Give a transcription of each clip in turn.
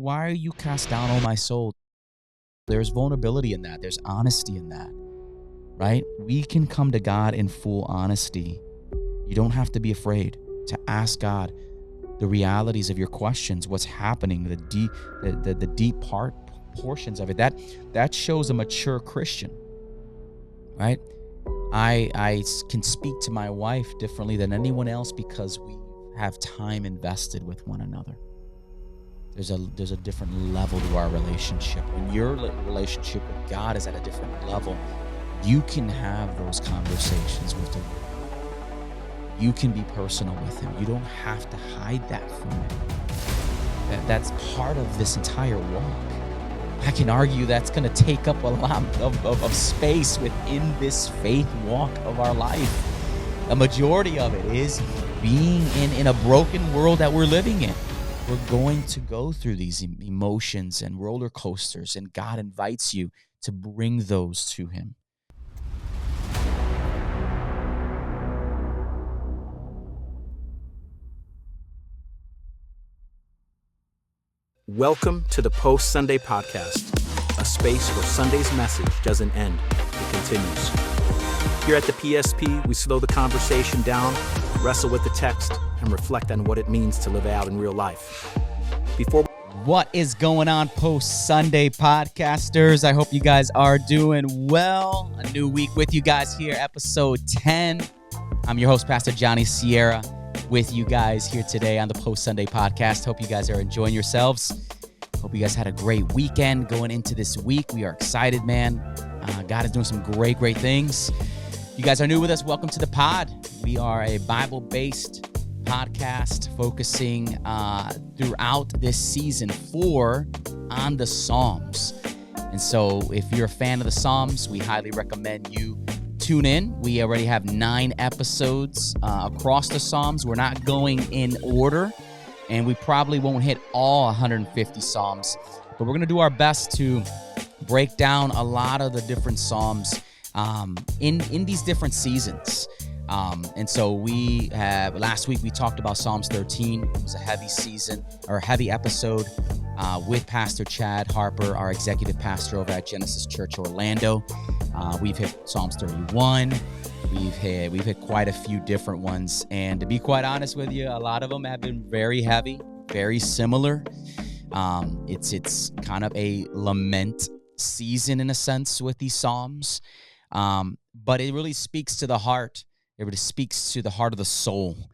why are you cast down, O my soul? There's vulnerability in that. There's honesty in that, right? We can come to God in full honesty. You don't have to be afraid to ask God the realities of your questions, what's happening, the deep portions of it. That shows a mature Christian, right? I can speak to my wife differently than anyone else because we have time invested with one another. There's a different level to our relationship. When your relationship with God is at a different level, you can have those conversations with Him. You can be personal with Him. You don't have to hide that from Him. That's part of this entire walk. I can argue that's going to take up a lot of space within this faith walk of our life. A majority of it is being in a broken world that we're living in. We're going to go through these emotions and roller coasters, and God invites you to bring those to Him. Welcome to the Post Sunday Podcast, a space where Sunday's message doesn't end, it continues. Here at the PSP, we slow the conversation down, wrestle with the text, and reflect on what it means to live it out in real life. What is going on, Post Sunday podcasters? I hope you guys are doing well. A new week with you guys here, episode 10. I'm your host, Pastor Johnny Sierra, with you guys here today on the Post Sunday podcast. Hope you guys are enjoying yourselves. Hope you guys had a great weekend going into this week. We are excited, man. God is doing some great things. You guys are new with us. Welcome to the pod. We are a Bible-based podcast focusing throughout this season 4 on the Psalms. And so if you're a fan of the Psalms, we highly recommend you tune in. We already have 9 episodes across the Psalms. We're not going in order, and we probably won't hit all 150 Psalms, but we're going to do our best to break down a lot of the different Psalms in these different seasons. And so we have, last week we talked about Psalms 13. It was a heavy season, or a heavy episode with Pastor Chad Harper, our executive pastor over at Genesis Church Orlando. We've hit Psalms 31. We've hit quite a few different ones. And to be quite honest with you, a lot of them have been very heavy, very similar. It's kind of a lament season in a sense with these Psalms. But it really speaks to the heart. It really speaks to the heart of the soul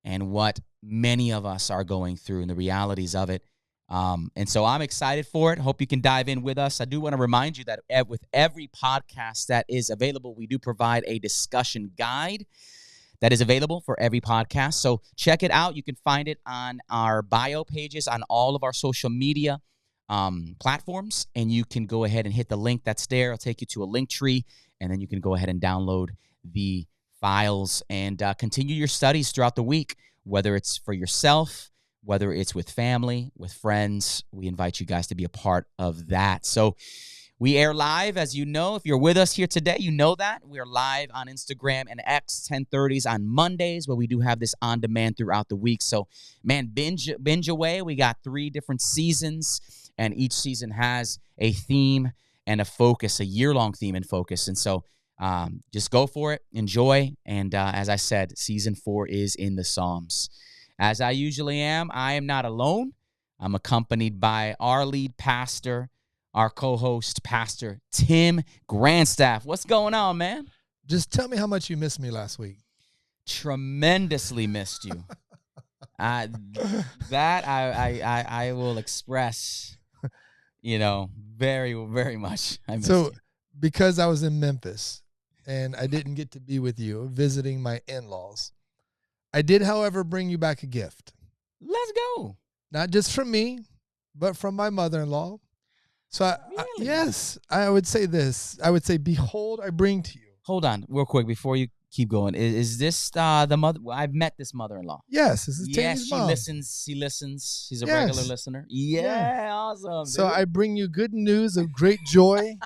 and what many of us are going through and the realities of it. And so I'm excited for it. Hope you can dive in with us. I do want to remind you that with every podcast that is available, we do provide a discussion guide that is available for every podcast. So check it out. You can find it on our bio pages on all of our social media platforms, and you can go ahead and hit the link that's there. It'll take you to a link tree, and then you can go ahead and download the files and continue your studies throughout the week, whether it's for yourself, whether it's with family, with friends. We invite you guys to be a part of that. So we air live, as you know. If you're with us here today, you know that. We're live on Instagram and X 10:30s on Mondays, where we do have this on demand throughout the week. So, man, binge away. We got 3 different seasons, and each season has a theme and a focus, a year-long theme and focus. And so just go for it, enjoy. And as I said, season 4 is in the Psalms. As I usually am, I am not alone. I'm accompanied by our lead pastor, our co-host, Pastor Tim Grandstaff. What's going on, man? Just tell me how much you missed me last week. Tremendously missed you. I will express, very, very much. I missed you. Because I was in Memphis and I didn't get to be with you, visiting my in-laws, I did, however, bring you back a gift. Let's go. Not just from me, but from my mother-in-law. So, Really? yes, I would say this. I would say, behold, I bring to you. Hold on real quick before you keep going. Is this the mother? Well, I've met this mother-in-law. Yes, this is Tammy's mom. She listens. She's a regular listener. Yeah, awesome. So dude. I bring you good news of great joy,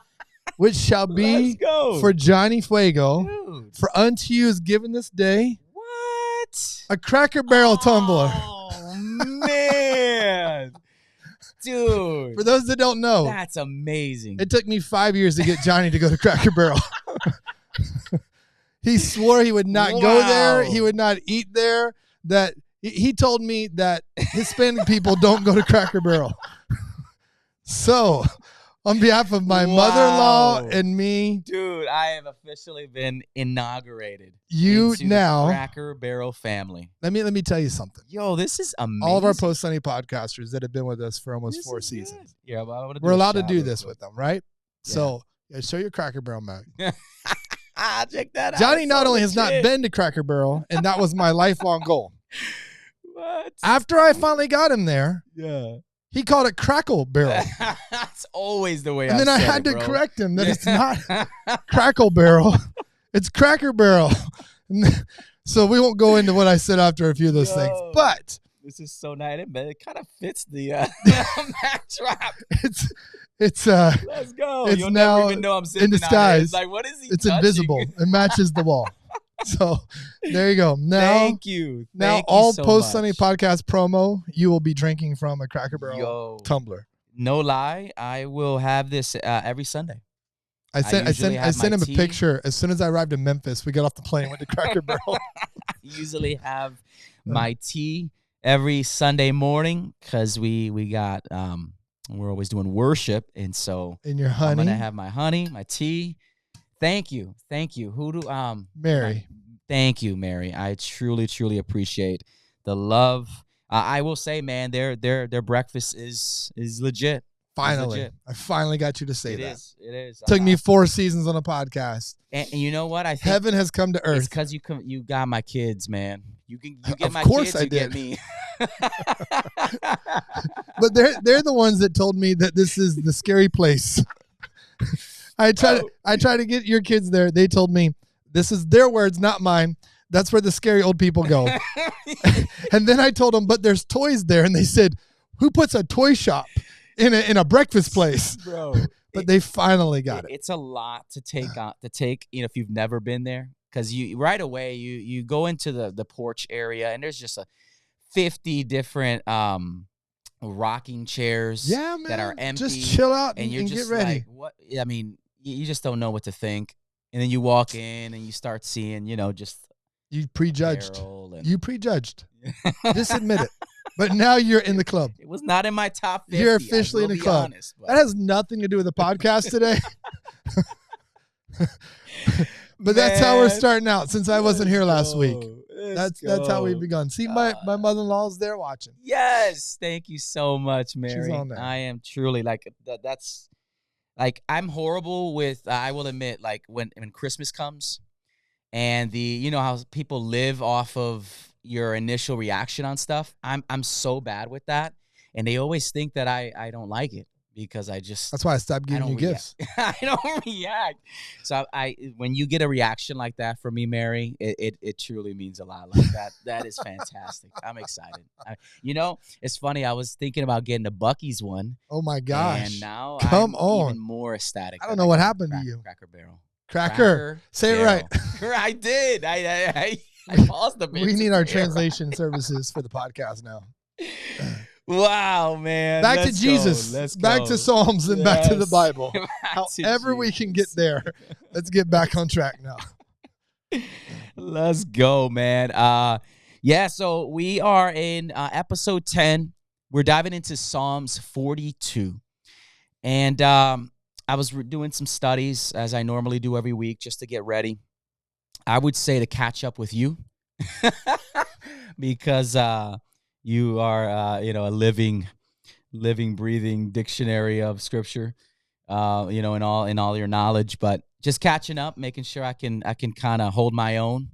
which shall be Let's go. for Johnny Fuego. Dude. For unto you is given this day What? a Cracker Barrel tumbler. Oh, man. Dude. For those that don't know, That's amazing. it took me 5 years to get Johnny to go to Cracker Barrel. He swore he would not go there. He would not eat there. That he told me that Hispanic people don't go to Cracker Barrel. So, on behalf of my mother-in-law and me, dude, I have officially been inaugurated. You into now the Cracker Barrel family. Let me tell you something. Yo, this is amazing. All of our Post Sunday podcasters that have been with us for almost 4 seasons. Yeah, well, we're allowed to do this with them, right? Yeah. So, show your Cracker Barrel mug. Check that out. Johnny not only has not been to Cracker Barrel, and that was my lifelong goal. What? After I finally got him there, he called it Crackle Barrel. That's always the way And I've then I said had it, to bro. correct him that it's not Crackle Barrel. It's Cracker Barrel. So we won't go into what I said after a few of those things. But this is so nice, but it kind of fits the backdrop. It's Let's go. It's You'll now never even know I'm sitting in disguise. It's like, what is he It's touching? invisible. It matches the wall. So there you go. Now, thank you. Now Thank you all so Post much. Sunday podcast promo, you will be drinking from a Cracker Barrel tumbler. No lie, I will have this every Sunday. I sent him a tea. picture as soon as I arrived in Memphis. We got off the plane, went to Cracker Barrel. I usually have my tea every Sunday morning because we got we're always doing worship, and so and your honey. I'm gonna have my honey, my tea. Thank you. Who do Mary. Thank you, Mary. I truly appreciate the love. I will say, man, their breakfast is legit. Finally, legit. I finally got you to say that. It is. Took me 4 seasons on a podcast. And you know what? I think heaven has come to earth. It's because you got my kids, man. You get of my course kids, I you get did. me. But they're the ones that told me that this is the scary place. I try to get your kids there. They told me this is their words, not mine. That's where the scary old people go. And then I told them, but there's toys there, and they said, "Who puts a toy shop in a breakfast place?" Bro. But they finally got it. It's a lot to take on if you've never been there, because you right away you go into the porch area, and there's just 50 different rocking chairs that are empty. Just chill out and you're just get ready. like, what? I mean, you just don't know what to think. And then you walk in and you start seeing, just you prejudged. and You prejudged. Just admit it. But now you're in the club. It was not in my top 50. You're officially in the club. Honest, that has nothing to do with the podcast today. But that's how we're starting out since I wasn't here last week. That's how we've begun. See, my mother-in-law's there watching. Yes. Thank you so much, Mary. She's on there. I am truly that's like, I'm horrible with, I will admit, like when Christmas comes and how people live off of your initial reaction on stuff. I'm so bad with that. And they always think that I don't like it because that's why I stopped giving you gifts. I don't react. So when you get a reaction like that from me, Mary, it truly means a lot. Like that is fantastic. I'm excited. It's funny. I was thinking about getting the Buc-ee's one. Oh my gosh. And now I'm even more ecstatic. I don't know what happened to you. Cracker Barrel. Cracker. Say it right. I did. I paused a bit. We need our translation services for the podcast now. Wow, man. Back to Jesus. Back to Psalms and back to the Bible. However we can get there. Let's get back on track now. Let's go, man. So we are in episode 10. We're diving into Psalms 42. And I was doing some studies, as I normally do every week, just to get ready. I would say to catch up with you because you are, a living, breathing dictionary of Scripture, in all your knowledge. But just catching up, making sure I can kind of hold my own.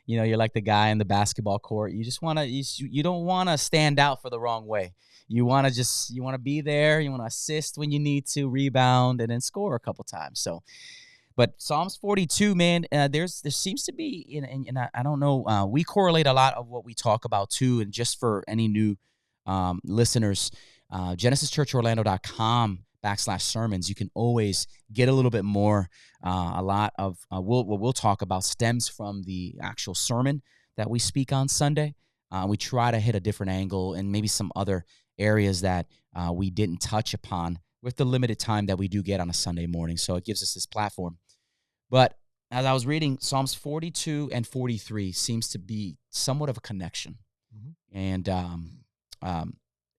You're like the guy in the basketball court. You just want to, you don't want to stand out for the wrong way. You want to be there. You want to assist when you need to, rebound, and then score a couple times. So, but Psalms 42, man, there seems to be, and I don't know, we correlate a lot of what we talk about too. And just for any new listeners, GenesisChurchOrlando.com/sermons, you can always get a little bit more. A lot of what we'll talk about stems from the actual sermon that we speak on Sunday. We try to hit a different angle and maybe some other areas that we didn't touch upon with the limited time that we do get on a Sunday morning. So it gives us this platform. But as I was reading, Psalms 42 and 43 seems to be somewhat of a connection. Mm-hmm.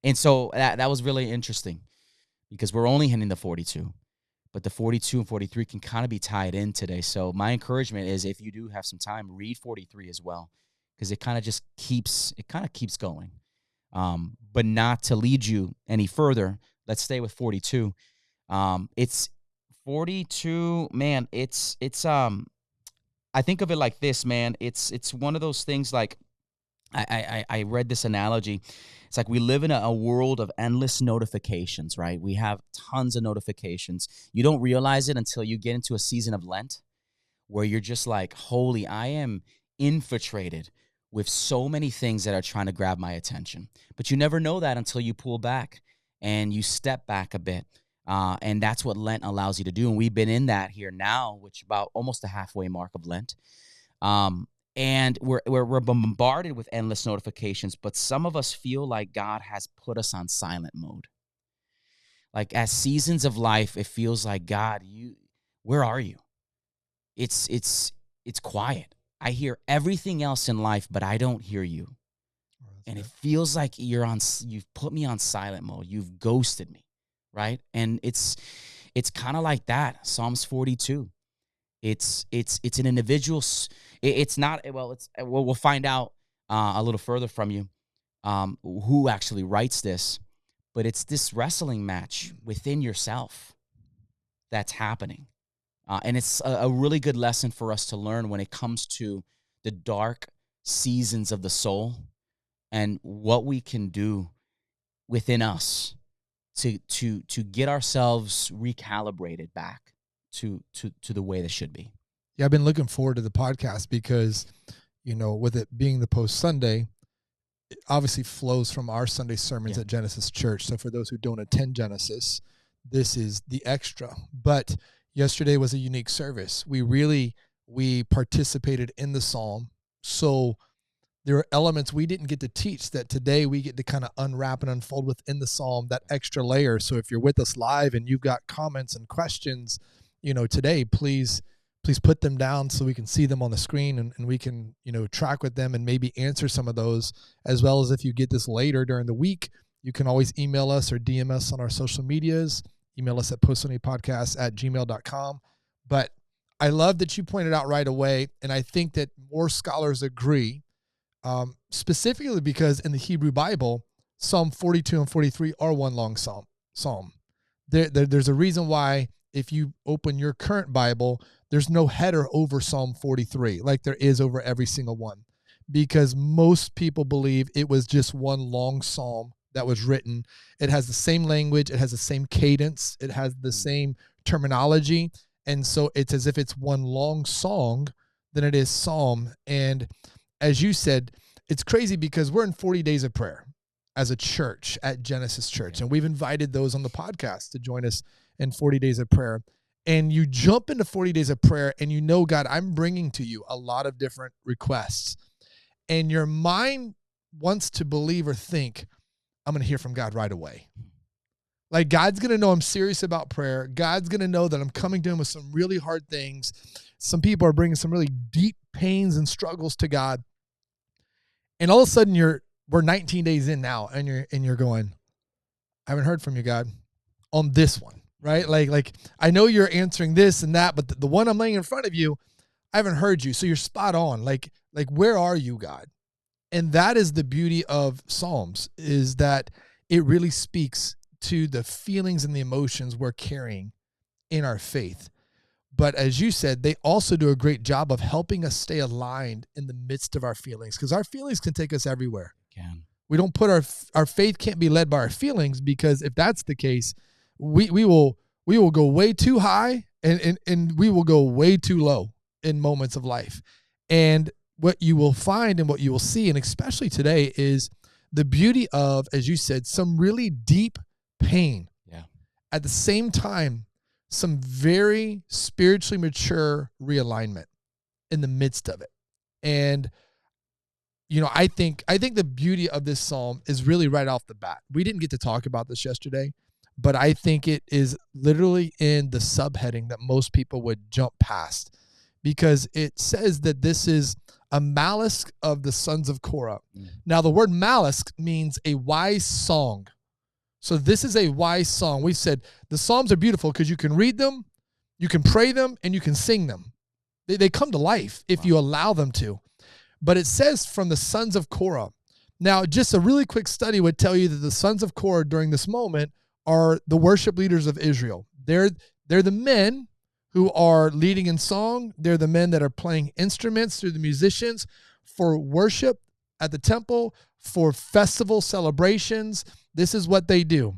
And so that was really interesting because we're only hitting the 42. But the 42 and 43 can kind of be tied in today. So my encouragement is if you do have some time, read 43 as well, because it kind of keeps going. But not to lead you any further, let's stay with 42. It's 42, man, it's I think of it like this, man. It's one of those things like I read this analogy. It's like we live in a world of endless notifications, right? We have tons of notifications. You don't realize it until you get into a season of Lent where you're just like, holy, I am infiltrated with so many things that are trying to grab my attention. But you never know that until you pull back and you step back a bit. And that's what Lent allows you to do. And we've been in that here now, which about almost the halfway mark of Lent. And we're bombarded with endless notifications, but some of us feel like God has put us on silent mode. Like as seasons of life, it feels like, God, where are you? It's quiet. I hear everything else in life, but I don't hear you. And it feels like you've put me on silent mode. You've ghosted me, right? And it's kind of like that. Psalms 42. It's an individual. It's not, well, we'll find out a little further from you who actually writes this, but it's this wrestling match within yourself that's happening. And it's a really good lesson for us to learn when it comes to the dark seasons of the soul and what we can do within us to get ourselves recalibrated back to the way that should be. Yeah, I've been looking forward to the podcast because, with it being the post Sunday, it obviously flows from our Sunday sermons at Genesis Church. So for those who don't attend Genesis, this is the extra. But yesterday was a unique service. We participated in the psalm. So there are elements we didn't get to teach that today we get to kind of unwrap and unfold within the psalm, that extra layer. So if you're with us live and you've got comments and questions, today, please put them down so we can see them on the screen and we can, track with them and maybe answer some of those, as well as if you get this later during the week, you can always email us or DM us on our social medias. Email us at postsundaydpodcast@gmail.com. But I love that you pointed out right away, and I think that more scholars agree, specifically because in the Hebrew Bible, Psalm 42 and 43 are one long psalm. There's a reason why if you open your current Bible, there's no header over Psalm 43 like there is over every single one, because most people believe it was just one long psalm that was written. It has the same language. It has the same cadence. It has the same terminology. And so it's as if it's one long song than it is psalm. And as you said, it's crazy because we're in 40 days of prayer as a church at Genesis Church. And we've invited those on the podcast to join us in 40 days of prayer. And you jump into 40 days of prayer and God, I'm bringing to you a lot of different requests. And your mind wants to believe or think, I'm going to hear from God right away. Like God's going to know I'm serious about prayer. God's going to know that I'm coming to him with some really hard things. Some people are bringing some really deep pains and struggles to God. And all of a sudden we're 19 days in now and you're going, I haven't heard from you, God, on this one. Right? Like I know you're answering this and that, but the one I'm laying in front of you, I haven't heard you. So you're spot on. Like where are you, God? And that is the beauty of Psalms, is that it really speaks to the feelings and the emotions we're carrying in our faith. But as you said, they also do a great job of helping us stay aligned in the midst of our feelings, because our feelings can take us everywhere. We don't put our faith can't be led by our feelings, because if that's the case, we will go way too high and we will go way too low in moments of life. And what you will find and what you will see, and especially today, is the beauty of, as you said, some really deep pain. Yeah. At the same time, some very spiritually mature realignment in the midst of it. And I think the beauty of this psalm is really right off the bat. We didn't get to talk about this yesterday, but I think it is literally in the subheading that most people would jump past, because it says that this is a malice of the sons of Korah. Now, the word malice means a wise song. So this is a wise song. We said the Psalms are beautiful because you can read them, you can pray them, and you can sing them. They come to life if you allow them to. But it says from the sons of Korah. Now, just a really quick study would tell you that the sons of Korah during this moment are the worship leaders of Israel. They're the men who are leading in song. They're the men that are playing instruments through the musicians for worship at the temple, for festival celebrations. This is what they do.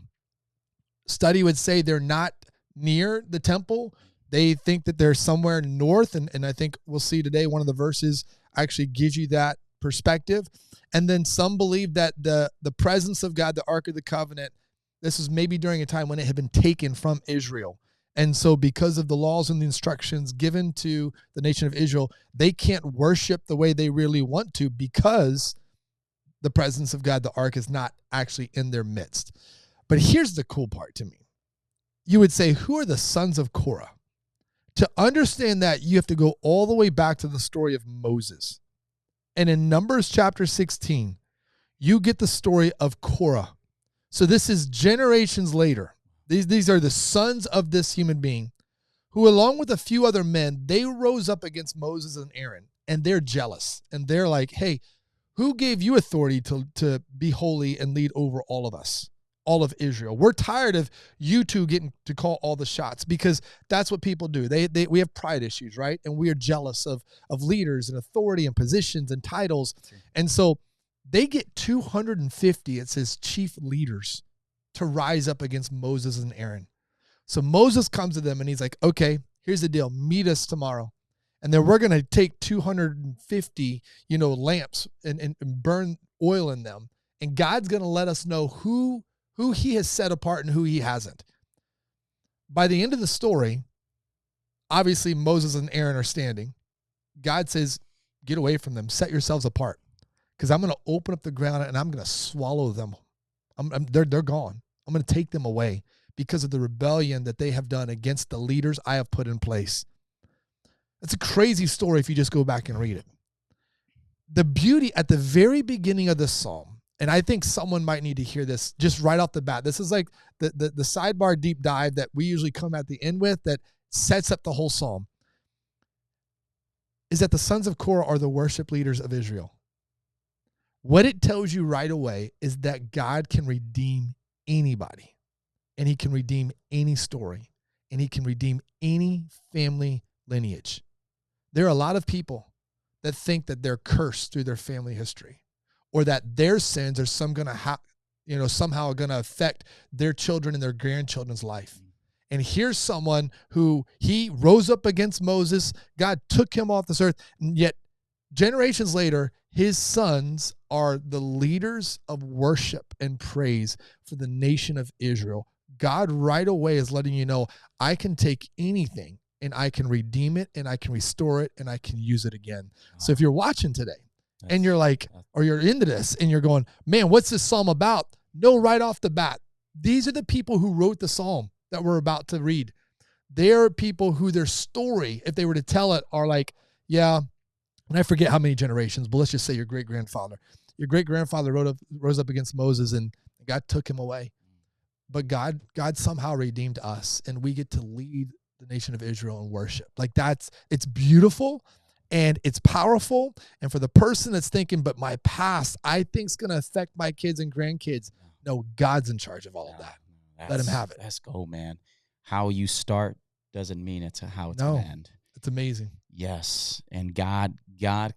Study would say they're not near the temple. They think that they're somewhere north, and I think we'll see today one of the verses actually gives you that perspective. And then some believe that the presence of God, the Ark of the Covenant, this was maybe during a time when it had been taken from Israel. And so because of the laws and the instructions given to the nation of Israel, they can't worship the way they really want to because the presence of God, the Ark, is not actually in their midst. But here's the cool part to me. You would say, who are the sons of Korah? To understand that, you have to go all the way back to the story of Moses. And in Numbers chapter 16, you get the story of Korah. So this is generations later. These are the sons of this human being who, along with a few other men, they rose up against Moses and Aaron, and they're jealous. And they're like, hey, who gave you authority to be holy and lead over all of us, all of Israel? We're tired of you two getting to call all the shots, because that's what people do. We have pride issues, right? And we are jealous of leaders and authority and positions and titles. And so they get 250, it says, chief leaders to rise up against Moses and Aaron. So Moses comes to them and he's like, okay, here's the deal. Meet us tomorrow. And then we're going to take 250, lamps and burn oil in them. And God's going to let us know who he has set apart and who he hasn't. By the end of the story, obviously Moses and Aaron are standing. God says, get away from them. Set yourselves apart, because I'm going to open up the ground and I'm going to swallow them. They're gone. I'm going to take them away because of the rebellion that they have done against the leaders I have put in place. It's a crazy story if you just go back and read it. The beauty at the very beginning of this psalm, and I think someone might need to hear this just right off the bat. This is like the sidebar deep dive that we usually come at the end with that sets up the whole psalm, is that the sons of Korah are the worship leaders of Israel. What it tells you right away is that God can redeem anybody, and he can redeem any story, and he can redeem any family lineage. There are a lot of people that think that they're cursed through their family history, or that their sins are somehow going to affect their children and their grandchildren's life. And here's someone who he rose up against Moses. God took him off this earth, and yet generations later, his sons are the leaders of worship and praise for the nation of Israel. God right away is letting you know, I can take anything and I can redeem it and I can restore it and I can use it again. Wow. So if you're watching today and you're like, or you're into this and you're going, man, what's this psalm about? Know right off the bat, these are the people who wrote the psalm that we're about to read. They're people who their story, if they were to tell it, are like, yeah, and I forget how many generations, but let's just say your great-grandfather. Your great-grandfather rose up against Moses, and God took him away. But God somehow redeemed us, and we get to lead the nation of Israel in worship. Like it's beautiful, and it's powerful. And for the person that's thinking, but my past, I think is going to affect my kids and grandkids. No, God's in charge of all of that. Let him have it. Let's go, man. How you start doesn't mean it's how it's going to end. It's amazing. Yes, and God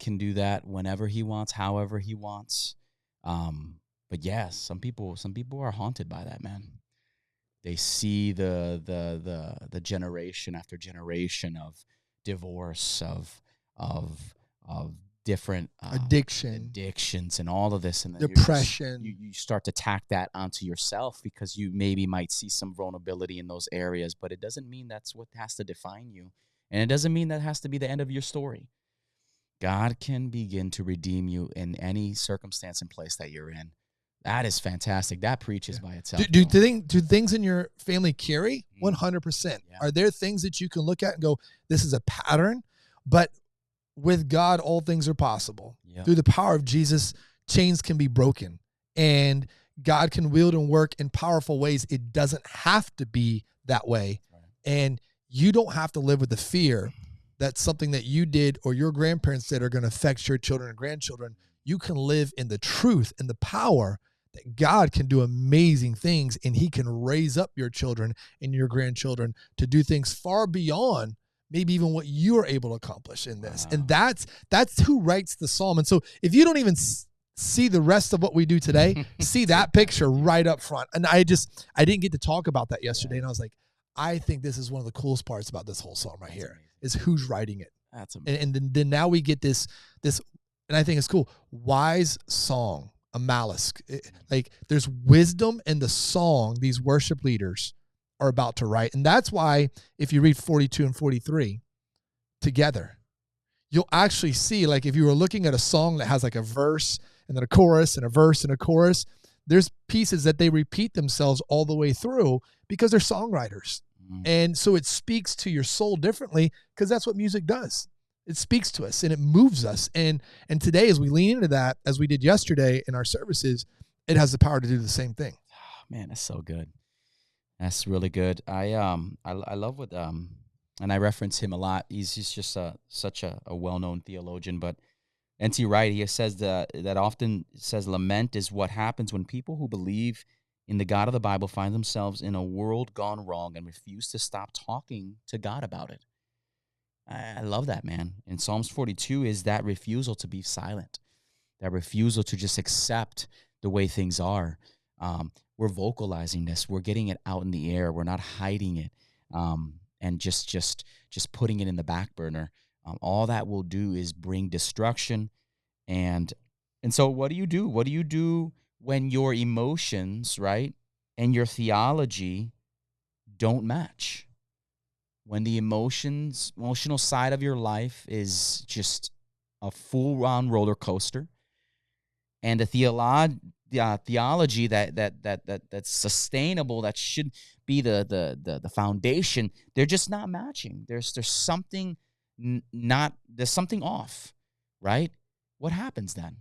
can do that whenever he wants, however he wants. But yes, some people are haunted by that, man. They see the generation after generation of divorce, of different addictions and all of this, and then depression. You start to tack that onto yourself because you maybe might see some vulnerability in those areas, but it doesn't mean that's what has to define you. And it doesn't mean that has to be the end of your story. God can begin to redeem you in any circumstance and place that you're in. That is fantastic. That preaches by itself. Do things in your family carry? 100%. Yeah. Are there things that you can look at and go, this is a pattern? But with God, all things are possible. Yep. Through the power of Jesus, chains can be broken. And God can wield and work in powerful ways. It doesn't have to be that way. Right. And you don't have to live with the fear that something that you did or your grandparents did are going to affect your children and grandchildren. You can live in the truth and the power that God can do amazing things, and he can raise up your children and your grandchildren to do things far beyond maybe even what you are able to accomplish in this. Wow. And that's who writes the psalm. And so if you don't even see the rest of what we do today, see that picture right up front. And I didn't get to talk about that yesterday. And I was like, I think this is one of the coolest parts about this whole psalm right here is who's writing it. That's amazing. And then now we get this, and I think it's cool, wise song, a malice. Like there's wisdom in the song these worship leaders are about to write. And that's why if you read 42 and 43 together, you'll actually see, like if you were looking at a song that has like a verse and then a chorus and a verse and a chorus, there's pieces that they repeat themselves all the way through because they're songwriters. And so it speaks to your soul differently because that's what music does. It speaks to us and it moves us. And today, as we lean into that, as we did yesterday in our services, it has the power to do the same thing. Oh, man, that's so good. That's really good. I love what and I reference him a lot. He's just such a well-known theologian. But N.T. Wright, he says that often says lament is what happens when people who believe in the God of the Bible find themselves in a world gone wrong and refuse to stop talking to God about it. I love that, man. And Psalms 42 is that refusal to be silent, that refusal to just accept the way things are. We're vocalizing this. We're getting it out in the air. We're not hiding it and just putting it in the back burner. All that will do is bring destruction. And so what do you do? What do you do when your emotions, right, and your theology don't match? When the emotional side of your life is just a full-on roller coaster, and a theology that's sustainable, that should be the foundation, they're just not matching. There's something there's something off, right? What happens then?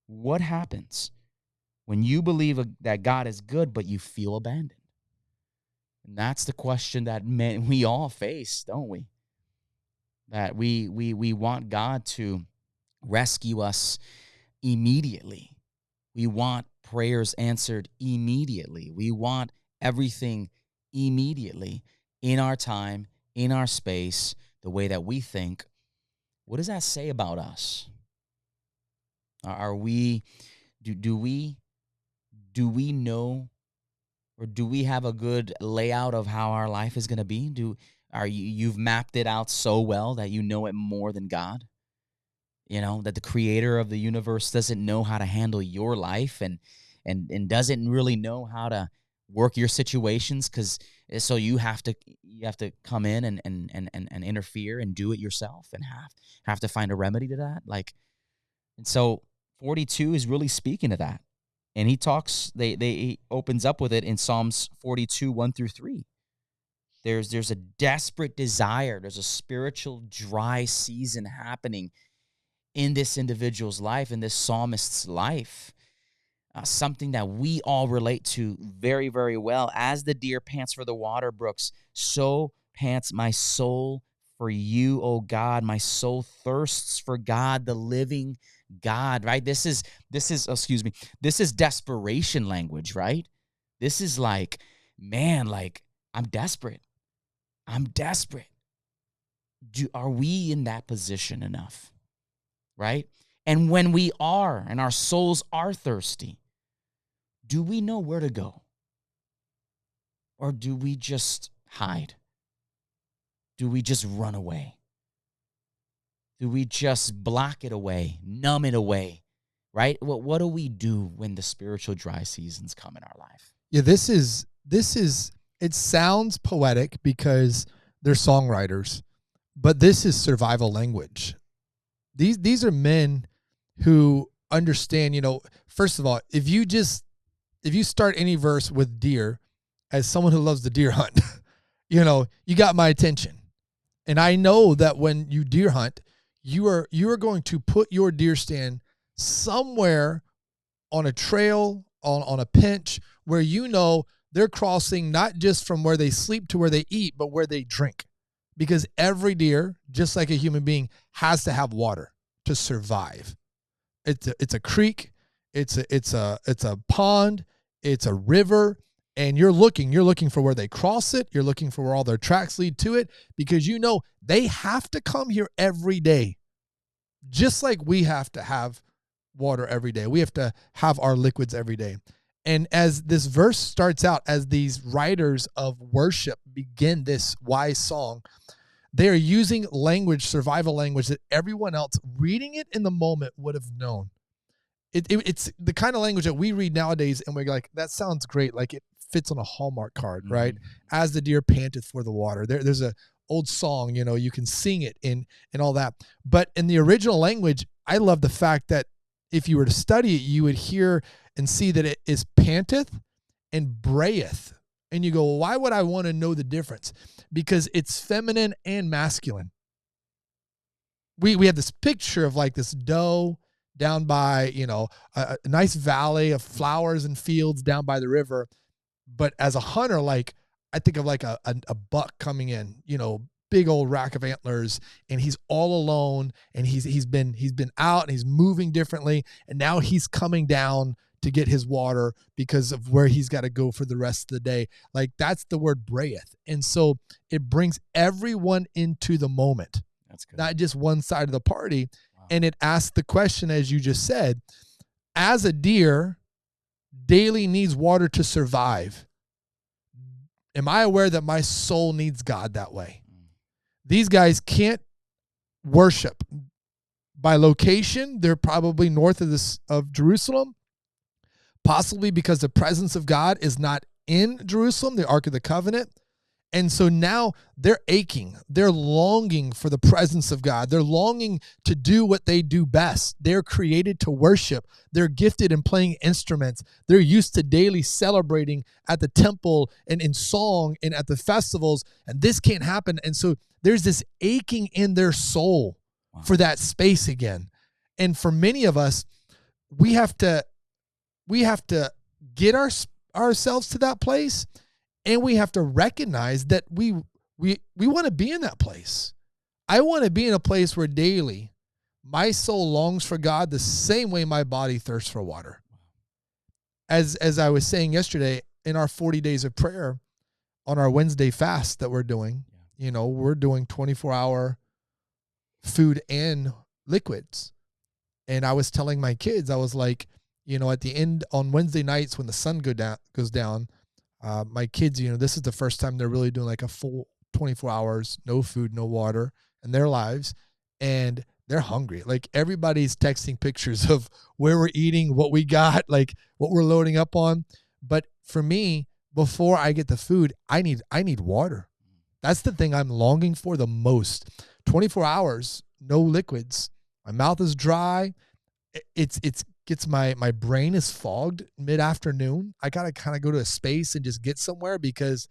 What happens when you believe that God is good, but you feel abandoned? And that's the question that we all face, don't we? That we want God to rescue us immediately. We want prayers answered immediately. We want everything immediately in our time, in our space, the way that we think. What does that say about us? Are we, do we know, or do we have a good layout of how our life is going to be? You've mapped it out so well that you know it more than God? You know, that the creator of the universe doesn't know how to handle your life and doesn't really know how to work your situations, so you have to come in and interfere and do it yourself and have to find a remedy to that. And so 42 is really speaking to that. And he opens up with it in Psalms 42, 1 through 3. There's a desperate desire. There's a spiritual dry season happening in this individual's life, in this psalmist's life. Something that we all relate to very, very well. As the deer pants for the water brooks, so pants my soul for you, O God. My soul thirsts for God, the living God, right? This is desperation language, right? This is like, man, like I'm desperate. Are we in that position enough? Right? And when we are, and our souls are thirsty, do we know where to go? Or do we just hide? Do we just run away? Do we just block it away, numb it away? Right? What do we do when the spiritual dry seasons come in our life? Yeah, this is it sounds poetic because they're songwriters, but this is survival language. These are men who understand, first of all, if you start any verse with deer, as someone who loves the deer hunt, you got my attention. And I know that when you deer hunt, you are going to put your deer stand somewhere on a trail, on a pinch, where they're crossing not just from where they sleep to where they eat, but where they drink. Because every deer, just like a human being, has to have water to survive. It's a creek, it's a pond, it's a river, and you're looking for where they cross it, you're looking for where all their tracks lead to it, because they have to come here every day. Just like we have to have water every day. We have to have our liquids every day. And as this verse starts out, as these writers of worship begin this wise song, they are using language, survival language, that everyone else reading it in the moment would have known. It's the kind of language that we read nowadays, and we're like, that sounds great. Like it fits on a Hallmark card, right? As the deer panteth for the water. There's a old song, you can sing it and all that. But in the original language, I love the fact that if you were to study it, you would hear and see that it is panteth and brayeth. And you go, well, why would I want to know the difference? Because it's feminine and masculine. We have this picture of like this doe down by, a nice valley of flowers and fields down by the river. But as a hunter, like I think of like a buck coming in, big old rack of antlers, and he's all alone, and he's been out and he's moving differently, and now he's coming down to get his water because of where he's got to go for the rest of the day. Like that's the word brayeth. And so it brings everyone into the moment. That's good. Not just one side of the party. Wow. And it asks the question, as you just said, as a deer daily needs water to survive, am I aware that my soul needs God that way? These guys can't worship by location. They're probably north of Jerusalem, possibly because the presence of God is not in Jerusalem, the Ark of the Covenant. And so now they're aching. They're longing for the presence of God. They're longing to do what they do best. They're created to worship. They're gifted in playing instruments. They're used to daily celebrating at the temple and in song and at the festivals. And this can't happen. And so there's this aching in their soul for that space again. And for many of us, we have to get ourselves to that place. And we have to recognize that we want to be in that place. I want to be in a place where daily my soul longs for God the same way my body thirsts for water. As I was saying yesterday, in our 40 days of prayer on our Wednesday fast that we're doing, we're doing 24-hour food and liquids. And I was telling my kids, I was like, at the end on Wednesday nights when the sun goes down, my kids, this is the first time they're really doing like a full 24 hours, no food, no water in their lives. And they're hungry. Like everybody's texting pictures of where we're eating, what we got, like what we're loading up on. But for me, before I get the food, I need water. That's the thing I'm longing for the most. 24 hours, no liquids. My mouth is dry. My brain is fogged mid-afternoon. I got to kind of go to a space and just get somewhere because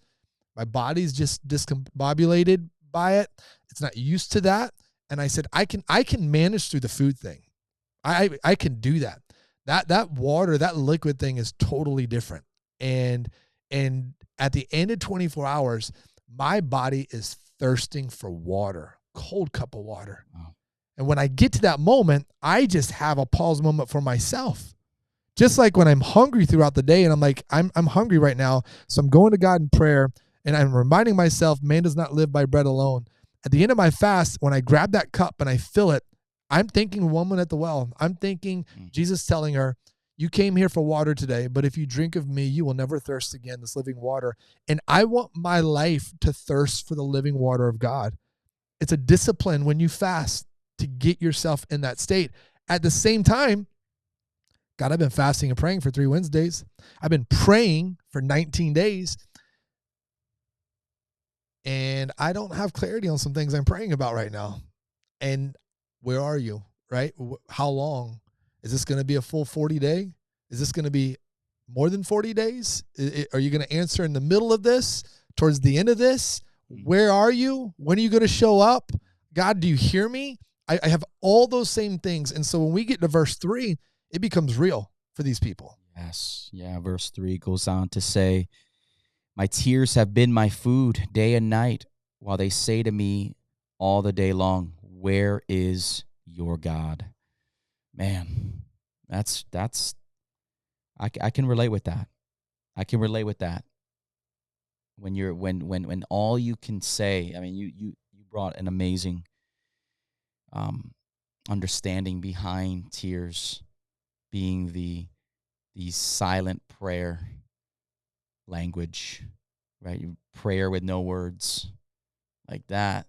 my body's just discombobulated by it. It's not used to that. And I said, I can manage through the food thing. I can do that. That water, that liquid thing is totally different. And at the end of 24 hours, my body is thirsting for water, cold cup of water. Wow. And when I get to that moment, I just have a pause moment for myself. Just like when I'm hungry throughout the day and I'm like, I'm hungry right now. So I'm going to God in prayer and I'm reminding myself, man does not live by bread alone. At the end of my fast, when I grab that cup and I fill it, I'm thinking woman at the well. I'm thinking Jesus telling her, you came here for water today, but if you drink of me, you will never thirst again, this living water. And I want my life to thirst for the living water of God. It's a discipline when you fast to get yourself in that state. At the same time, God, I've been fasting and praying for 3 Wednesdays. I've been praying for 19 days. And I don't have clarity on some things I'm praying about right now. And where are you? right? How long? Is this going to be a full 40 day? Is this going to be more than 40 days? Are you going to answer in the middle of this, towards the end of this? Where are you? When are you going to show up? God, do you hear me? I have all those same things. And so when we get to verse 3, it becomes real for these people. Yes. Yeah. Verse 3 goes on to say, my tears have been my food day and night, while they say to me all the day long, where is your God? Man, that's I can relate with that. I can relate with that. When you're when all you can say, I mean, you brought an amazing understanding behind tears being the silent prayer language, right? Prayer with no words, like that.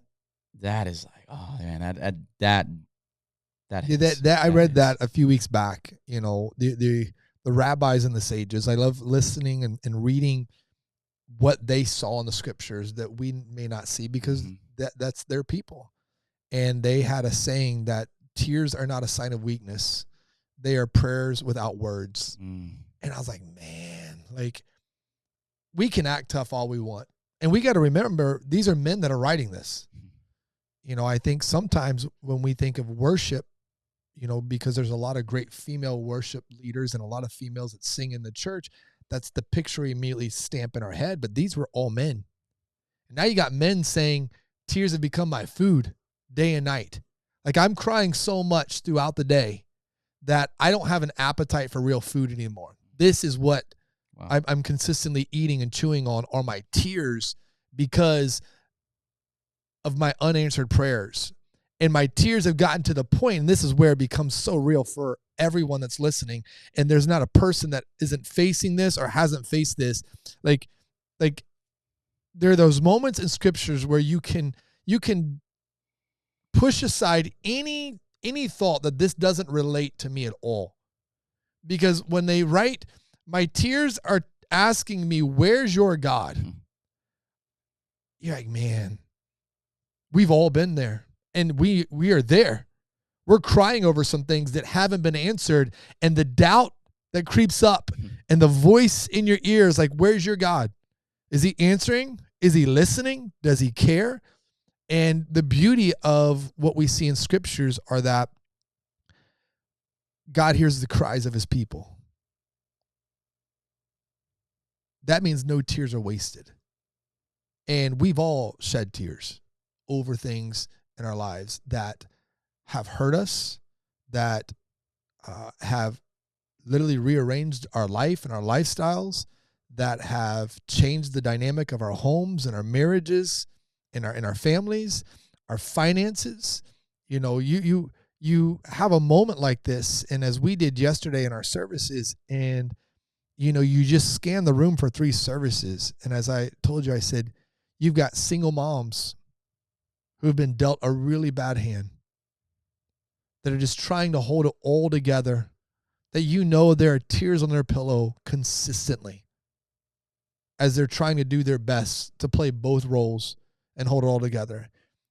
That is like, oh man, that I read that a few weeks back. You know, the rabbis and the sages. I love listening and reading what they saw in the scriptures that we may not see, because that's their people. And they had a saying that tears are not a sign of weakness. They are prayers without words. And I was like, man, like, we can act tough all we want. And we got to remember, these are men that are writing this. You know, I think sometimes when we think of worship, you know, because there's a lot of great female worship leaders and a lot of females that sing in the church, that's the picture we immediately stamp in our head. But these were all men. And now you got men saying, tears have become my food day and night. Like, I'm crying so much throughout the day that I don't have an appetite for real food anymore. This is what I'm consistently eating and chewing on, are my tears, because of my unanswered prayers. And my tears have gotten to the point, and this is where it becomes so real for everyone that's listening. And there's not a person that isn't facing this or hasn't faced this. Like there are those moments in scriptures where you can push aside any thought that this doesn't relate to me at all. Because when they write, my tears are asking me, where's your God? You're like, man, we've all been there, and we are there. We're crying over some things that haven't been answered, and the doubt that creeps up and the voice in your ears, like, where's your God? Is he answering? Is he listening? Does he care? And the beauty of what we see in scriptures are that God hears the cries of his people. That means no tears are wasted. And we've all shed tears over things in our lives that have hurt us, that have literally rearranged our life and our lifestyles, that have changed the dynamic of our homes and our marriages, in our families, our finances. You know, you have a moment like this, and as we did yesterday in our services, and you know, you just scan the room for 3 services, and as I told you, I said, you've got single moms who have been dealt a really bad hand, that are just trying to hold it all together, that you know there are tears on their pillow consistently as they're trying to do their best to play both roles and hold it all together.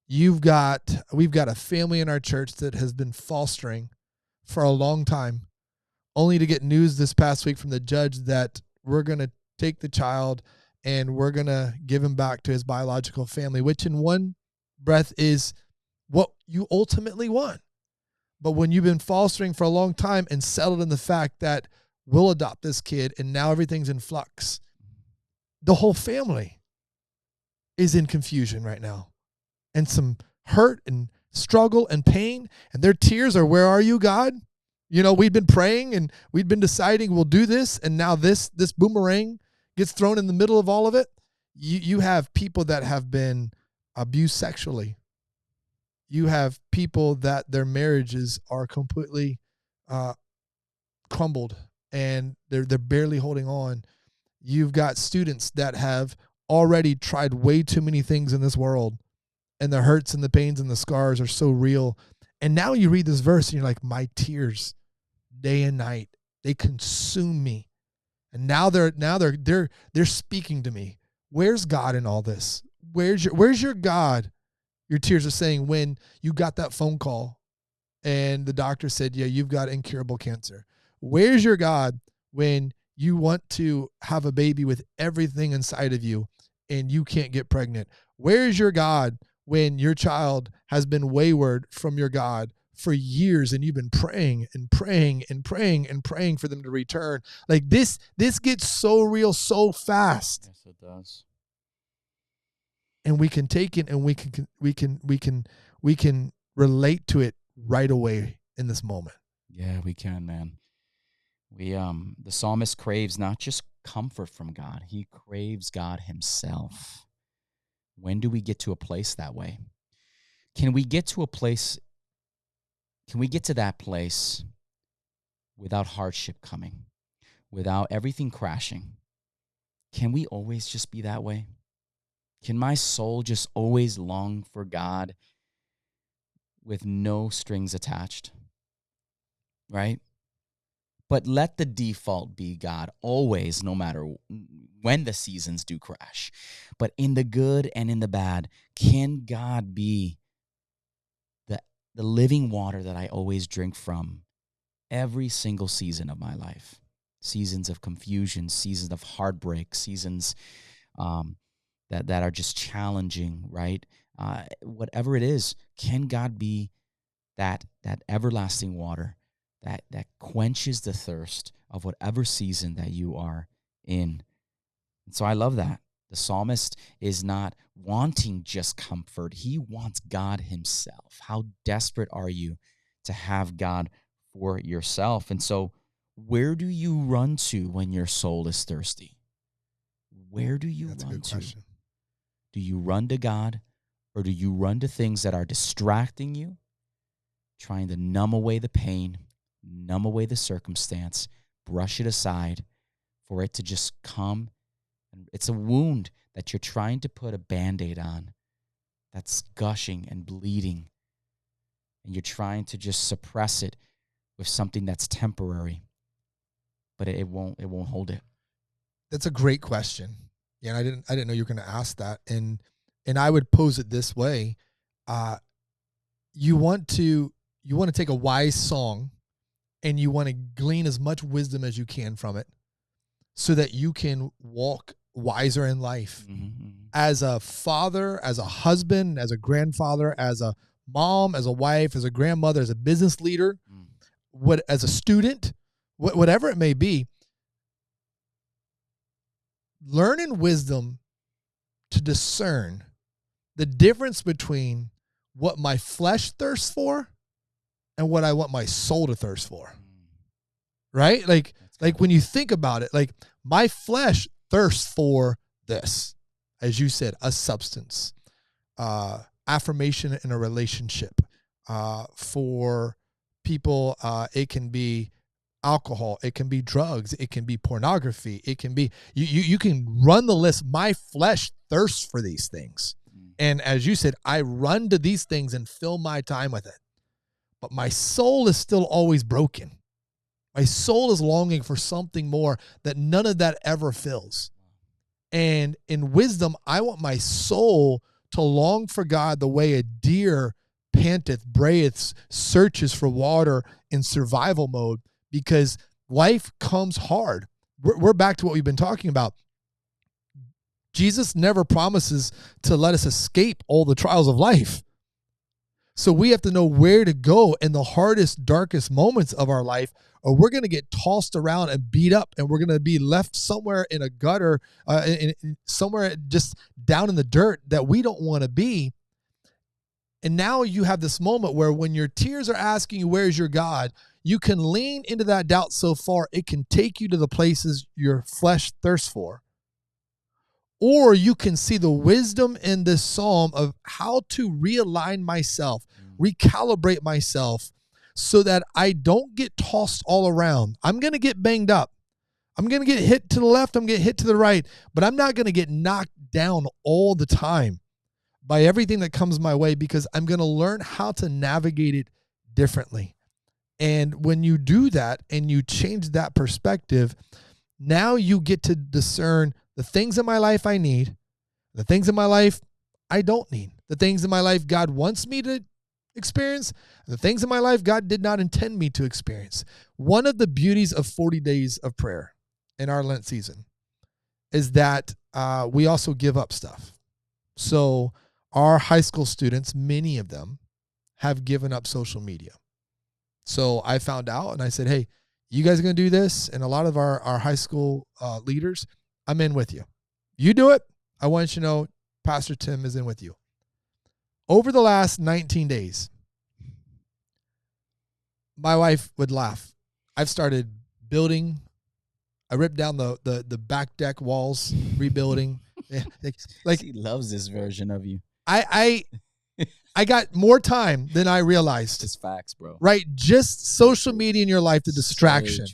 We've got a family in our church that has been fostering for a long time, only to get news this past week from the judge that we're going to take the child and we're going to give him back to his biological family, which in one breath is what you ultimately want. But when you've been fostering for a long time and settled in the fact that we'll adopt this kid and now everything's in flux, the whole family is in confusion right now, and some hurt and struggle and pain, and their tears are, where are you, God? You know, we've been praying and we've been deciding we'll do this, and now this boomerang gets thrown in the middle of all of it. You have people that have been abused sexually. You have people that their marriages are completely crumbled and they're barely holding on. You've got students that have already tried way too many things in this world, and the hurts and the pains and the scars are so real. And now you read this verse and you're like, my tears day and night, they consume me. And now they're speaking to me. Where's God in all this? Where's your God? Your tears are saying when you got that phone call and the doctor said, yeah, you've got incurable cancer. Where's your God when you want to have a baby with everything inside of you and you can't get pregnant? Where's your God when your child has been wayward from your God for years and you've been praying and praying and praying and praying for them to return? Like this gets so real so fast. Yes, it does. And we can take it and we can relate to it right away in this moment. Yeah, we can, man. The psalmist craves not just comfort from God, he craves God himself. When do we get to a place that way? Can we get to that place without hardship coming, without everything crashing? Can we always just be that way? Can my soul just always long for God with no strings attached? Right? But let the default be God always, no matter when the seasons do crash. But in the good and in the bad, can God be the living water that I always drink from every single season of my life? Seasons of confusion, seasons of heartbreak, seasons that are just challenging, right? Whatever it is, can God be that everlasting water that quenches the thirst of whatever season that you are in? And so I love that. The psalmist is not wanting just comfort. He wants God himself. How desperate are you to have God for yourself? And so where do you run to when your soul is thirsty? Where do you That's run a good to? question. Do you run to God, or do you run to things that are distracting you, trying to numb away the pain, numb away the circumstance, brush it aside for it to just come? And it's a wound that you're trying to put a Band-Aid on that's gushing and bleeding, and you're trying to just suppress it with something that's temporary, but it won't hold it. That's a great question. Yeah, and I didn't know you were going to ask that. And I would pose it this way: you want to take a wise song, and you want to glean as much wisdom as you can from it, so that you can walk wiser in life. Mm-hmm. As a father, as a husband, as a grandfather, as a mom, as a wife, as a grandmother, as a business leader, as a student, whatever it may be. Learning wisdom to discern the difference between what my flesh thirsts for and what I want my soul to thirst for. Right? Like when you think about it, like my flesh thirsts for this, as you said, a substance, affirmation in a relationship. For people, it can be alcohol, it can be drugs, it can be pornography, it can be you can run the list. My flesh thirsts for these things, and as you said, I run to these things and fill my time with it. But my soul is still always broken. My soul is longing for something more that none of that ever fills. And in wisdom, I want my soul to long for God the way a deer panteth, brayeth, searches for water in survival mode, because life comes hard. We're back to what we've been talking about. Jesus never promises to let us escape all the trials of life. So we have to know where to go in the hardest, darkest moments of our life, or we're going to get tossed around and beat up, and we're going to be left somewhere in a gutter, somewhere just down in the dirt that we don't want to be. And now you have this moment where when your tears are asking you, where's your God? You can lean into that doubt so far, it can take you to the places your flesh thirsts for. Or you can see the wisdom in this psalm of how to realign myself, recalibrate myself, so that I don't get tossed all around. I'm going to get banged up. I'm going to get hit to the left. I'm going to get hit to the right. But I'm not going to get knocked down all the time by everything that comes my way, because I'm going to learn how to navigate it differently. And when you do that and you change that perspective, now you get to discern the things in my life I need, the things in my life I don't need, the things in my life God wants me to experience, the things in my life God did not intend me to experience. One of the beauties of 40 days of prayer in our Lent season is that we also give up stuff. So our high school students, many of them, have given up social media. So I found out and I said, hey, you guys are going to do this? And a lot of our high school leaders, I'm in with you. You do it. I want you to know Pastor Tim is in with you. Over the last 19 days, my wife would laugh. I've started building. I ripped down the back deck walls, rebuilding. Like he loves this version of you. I got more time than I realized. It's facts, bro. Right? Just social media in your life, the distraction.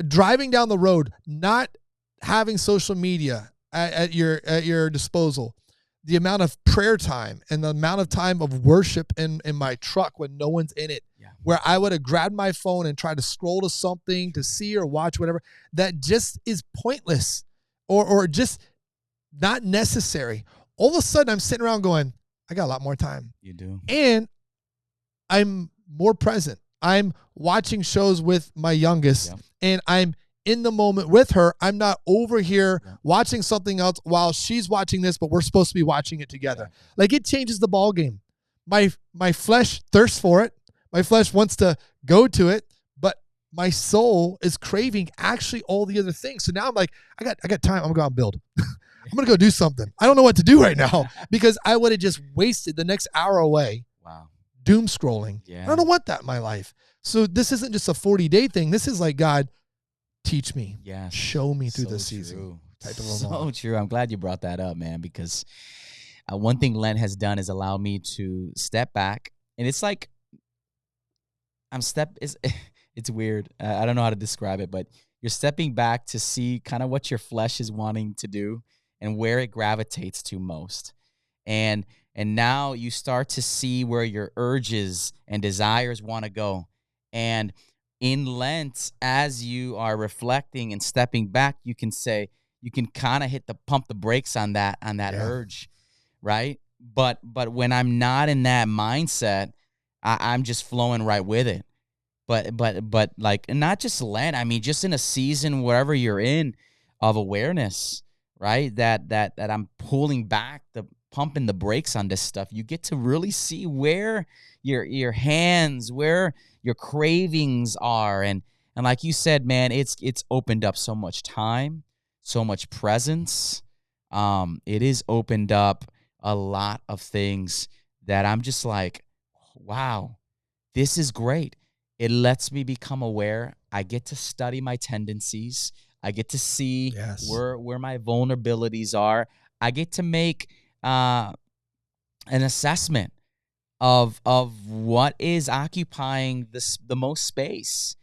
Driving down the road, not having social media at your disposal. The amount of prayer time and the amount of time of worship in my truck when no one's in it, where I would have grabbed my phone and tried to scroll to something to see or watch whatever, that just is pointless or just not necessary. All of a sudden, I'm sitting around going, I got a lot more time. You do. And I'm more present. I'm watching shows with my youngest, and I'm in the moment with her. I'm not over here watching something else while she's watching this, but we're supposed to be watching it together. Like, it changes the ball game. My flesh thirsts for it. My flesh wants to go to it, but my soul is craving actually all the other things. So now I'm like, I got time. I'm going to go out and build. I'm going to go do something. I don't know what to do right now because I would have just wasted the next hour away. Wow. Doom scrolling. Yeah. I don't want that in my life. So this isn't just a 40-day thing. This is like, God, teach me. Yeah. Show me through this season. Type of so true. I'm glad you brought that up, man, because one thing Lent has done is allow me to step back. And it's like, it's weird. I don't know how to describe it, but you're stepping back to see kind of what your flesh is wanting to do and where it gravitates to most. And now you start to see where your urges and desires want to go. And in Lent, as you are reflecting and stepping back, you can kind of pump the brakes on that urge, right? But when I'm not in that mindset, I'm just flowing right with it. But like, not just Lent, I mean, just in a season, wherever you're in, of awareness, right? That I'm pulling back, pumping the brakes on this stuff. You get to really see where your hands, where your cravings are. And like you said, man, it's opened up so much time, so much presence. It is opened up a lot of things that I'm just like, wow, this is great. It lets me become aware. I get to study my tendencies. I get to see where my vulnerabilities are. I get to make an assessment of what is occupying the most space.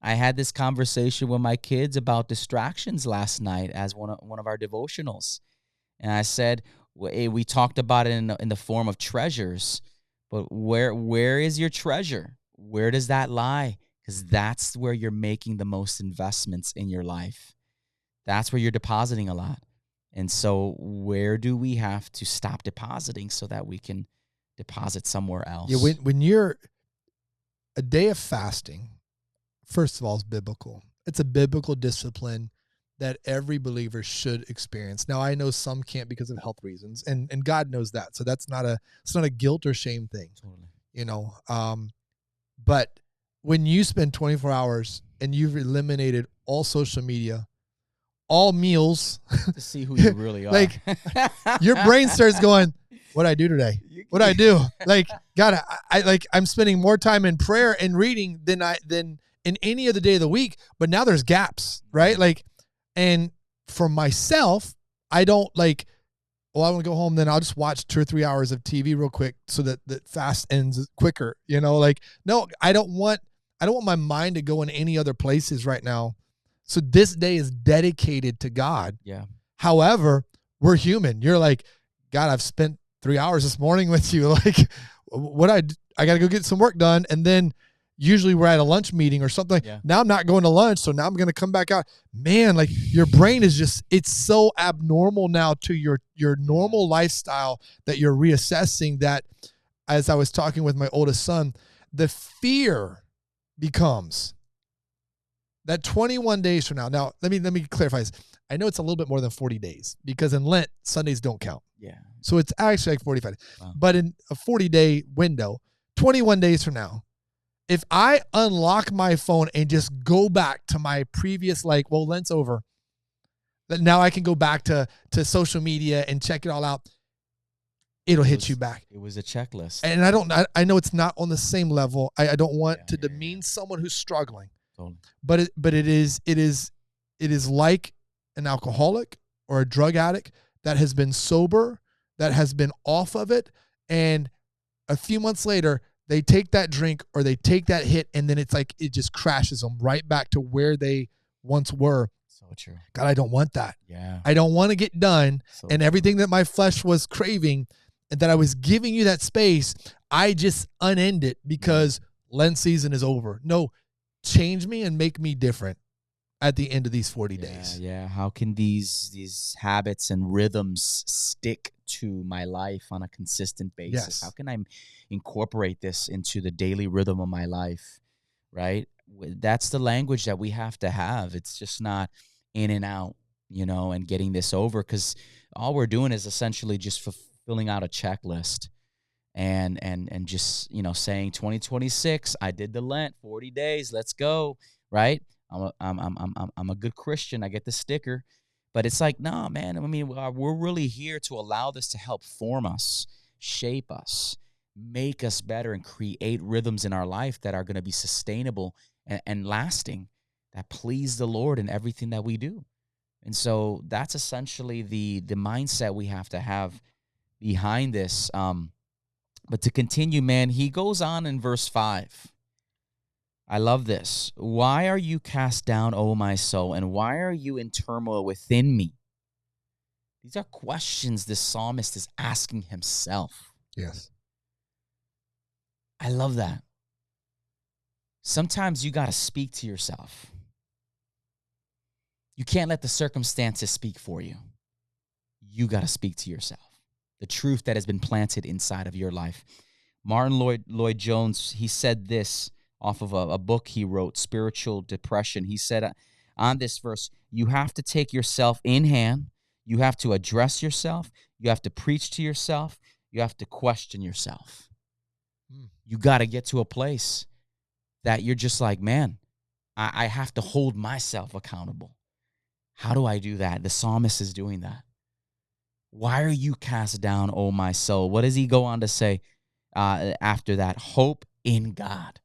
I had this conversation with my kids about distractions last night as one of our devotionals, and I said we talked about it in the form of treasures, but where is your treasure? Where does that lie? Because that's where you're making the most investments in your life. That's where you're depositing a lot. And so where do we have to stop depositing so that we can deposit somewhere else? Yeah, when you're a day of fasting, first of all, is biblical. It's a biblical discipline that every believer should experience. Now, I know some can't because of health reasons, and God knows that. So it's not a guilt or shame thing. Totally. But when you spend 24 hours and you've eliminated all social media, all meals, to see who you really are, like your brain starts going, "What'd I do today? What'd I do?" Like, God, I'm spending more time in prayer and reading than in any other day of the week. But now there's gaps, right? Like, and for myself, I don't like, well, I want to go home, then I'll just watch 2 or 3 hours of TV real quick so that the fast ends quicker. Like, no, I don't want my mind to go in any other places right now. So this day is dedicated to God. Yeah. However, we're human. You're like, God, I've spent 3 hours this morning with you. Like, I got to go get some work done. And then usually we're at a lunch meeting or something. Yeah. Now I'm not going to lunch. So now I'm going to come back out. Man, like your brain is it's so abnormal now to your normal lifestyle that you're reassessing that as I was talking with my oldest son, the fear becomes that 21 days from now. Now, let me clarify this. I know it's a little bit more than 40 days because in Lent, Sundays don't count. Yeah. So it's actually like 45. Wow. But in a 40-day window, 21 days from now, if I unlock my phone and just go back to my previous, Lent's over, that now I can go back to social media and check it all out, it'll hit you back. It was a checklist. And I know it's not on the same level. I don't want to demean someone who's struggling. Totally. But it is like an alcoholic or a drug addict that has been sober, that has been off of it, and a few months later they take that drink or they take that hit, and then it's like it just crashes them right back to where they once were. So true. God, I don't want that. Yeah. I don't want to get done and true. everything that my flesh was craving and that I was giving you that space, I just unend it because Lent season is over. No, change me and make me different at the end of these 40 days. Yeah. How can these habits and rhythms stick to my life on a consistent basis? Yes. How can I incorporate this into the daily rhythm of my life, right? That's the language that we have to have. It's just not in and out, and getting this over, because all we're doing is essentially just filling out a checklist and just, saying 2026, I did the Lent, 40 days, let's go, right? I'm a good Christian. I get the sticker. But it's like, nah, man, I mean, we're really here to allow this to help form us, shape us, make us better, and create rhythms in our life that are going to be sustainable and lasting, that please the Lord in everything that we do. And so that's essentially the mindset we have to have behind this. But to continue, man, he goes on in verse 5. I love this. Why are you cast down, O my soul, and why are you in turmoil within me? These are questions the psalmist is asking himself. Yes. I love that. Sometimes you got to speak to yourself. You can't let the circumstances speak for you. You got to speak to yourself. The truth that has been planted inside of your life. Martin Lloyd-Jones, he said this off of a book he wrote, Spiritual Depression. He said on this verse, you have to take yourself in hand. You have to address yourself. You have to preach to yourself. You have to question yourself. You got to get to a place that you're just like, man, I have to hold myself accountable. How do I do that? The psalmist is doing that. Why are you cast down, O my soul? What does he go on to say after that? Hope in God.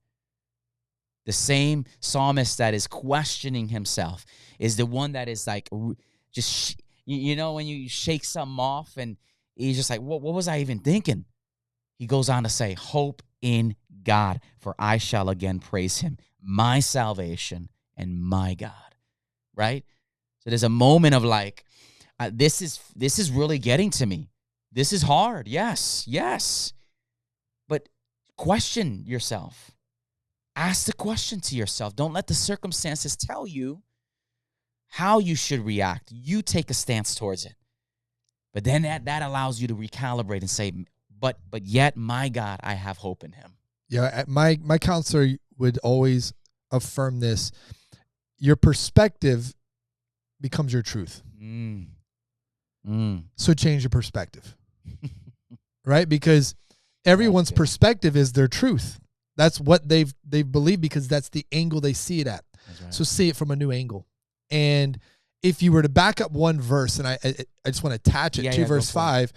The same psalmist that is questioning himself is the one that is like, just, when you shake something off and he's just like, what was I even thinking? He goes on to say, hope in God, for I shall again praise him, my salvation and my God. Right? So there's a moment of like, this is really getting to me. This is hard. Yes. But question yourself. Ask the question to yourself. Don't let the circumstances tell you how you should react. You take a stance towards it. But then that allows you to recalibrate and say, but yet, my God, I have hope in him. Yeah, my counselor would always affirm this. Your perspective becomes your truth. So change your perspective. Right? Because everyone's perspective is their truth. That's what they've believed because that's the angle they see it at. Right. So see it from a new angle. And if you were to back up one verse, and I just want to attach it to verse 5,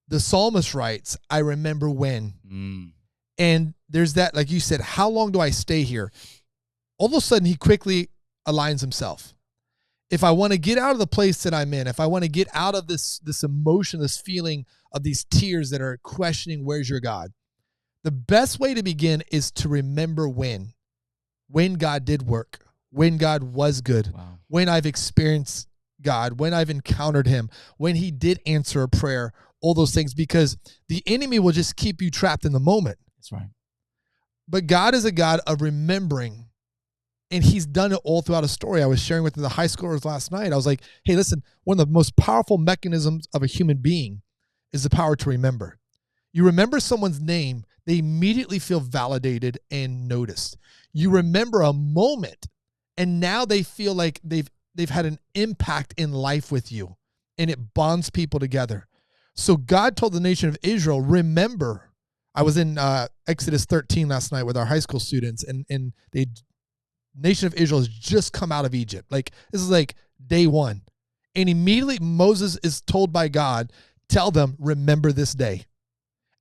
the psalmist writes, I remember when. And there's that, like you said, how long do I stay here? All of a sudden, he quickly aligns himself. If I want to get out of the place that I'm in, if I want to get out of this emotion, this feeling of these tears that are questioning, where's your God? The best way to begin is to remember when God did work, when God was good, when I've experienced God, when I've encountered him, when he did answer a prayer, all those things, because the enemy will just keep you trapped in the moment. That's right. But God is a God of remembering, and he's done it all throughout a story. I was sharing with the high schoolers last night. I was like, hey, listen, one of the most powerful mechanisms of a human being is the power to remember. You remember someone's name, they immediately feel validated and noticed. You remember a moment, and now they feel like they've had an impact in life with you, and it bonds people together. So God told the nation of Israel, remember, I was in Exodus 13 last night with our high school students, and the nation of Israel has just come out of Egypt. Like, this is like day one. And immediately Moses is told by God, tell them, remember this day.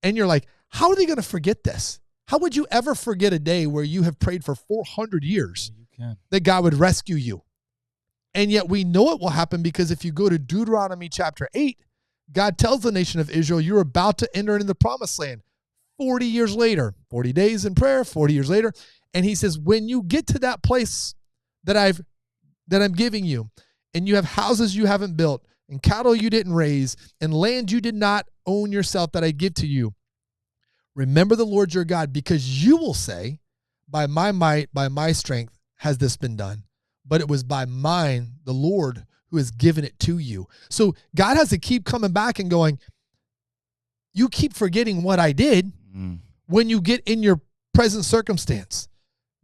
And you're like, how are they going to forget this? How would you ever forget a day where you have prayed for 400 years that God would rescue you? And yet we know it will happen, because if you go to Deuteronomy chapter 8, God tells the nation of Israel, you're about to enter into the promised land 40 years later, 40 days in prayer, 40 years later. And he says, when you get to that place that I'm giving you, and you have houses you haven't built, and cattle you didn't raise, and land you did not own yourself that I give to you, remember the Lord your God, because you will say, by my might, by my strength has this been done. But it was by mine, the Lord, who has given it to you. So God has to keep coming back and going, you keep forgetting what I did when you get in your present circumstance.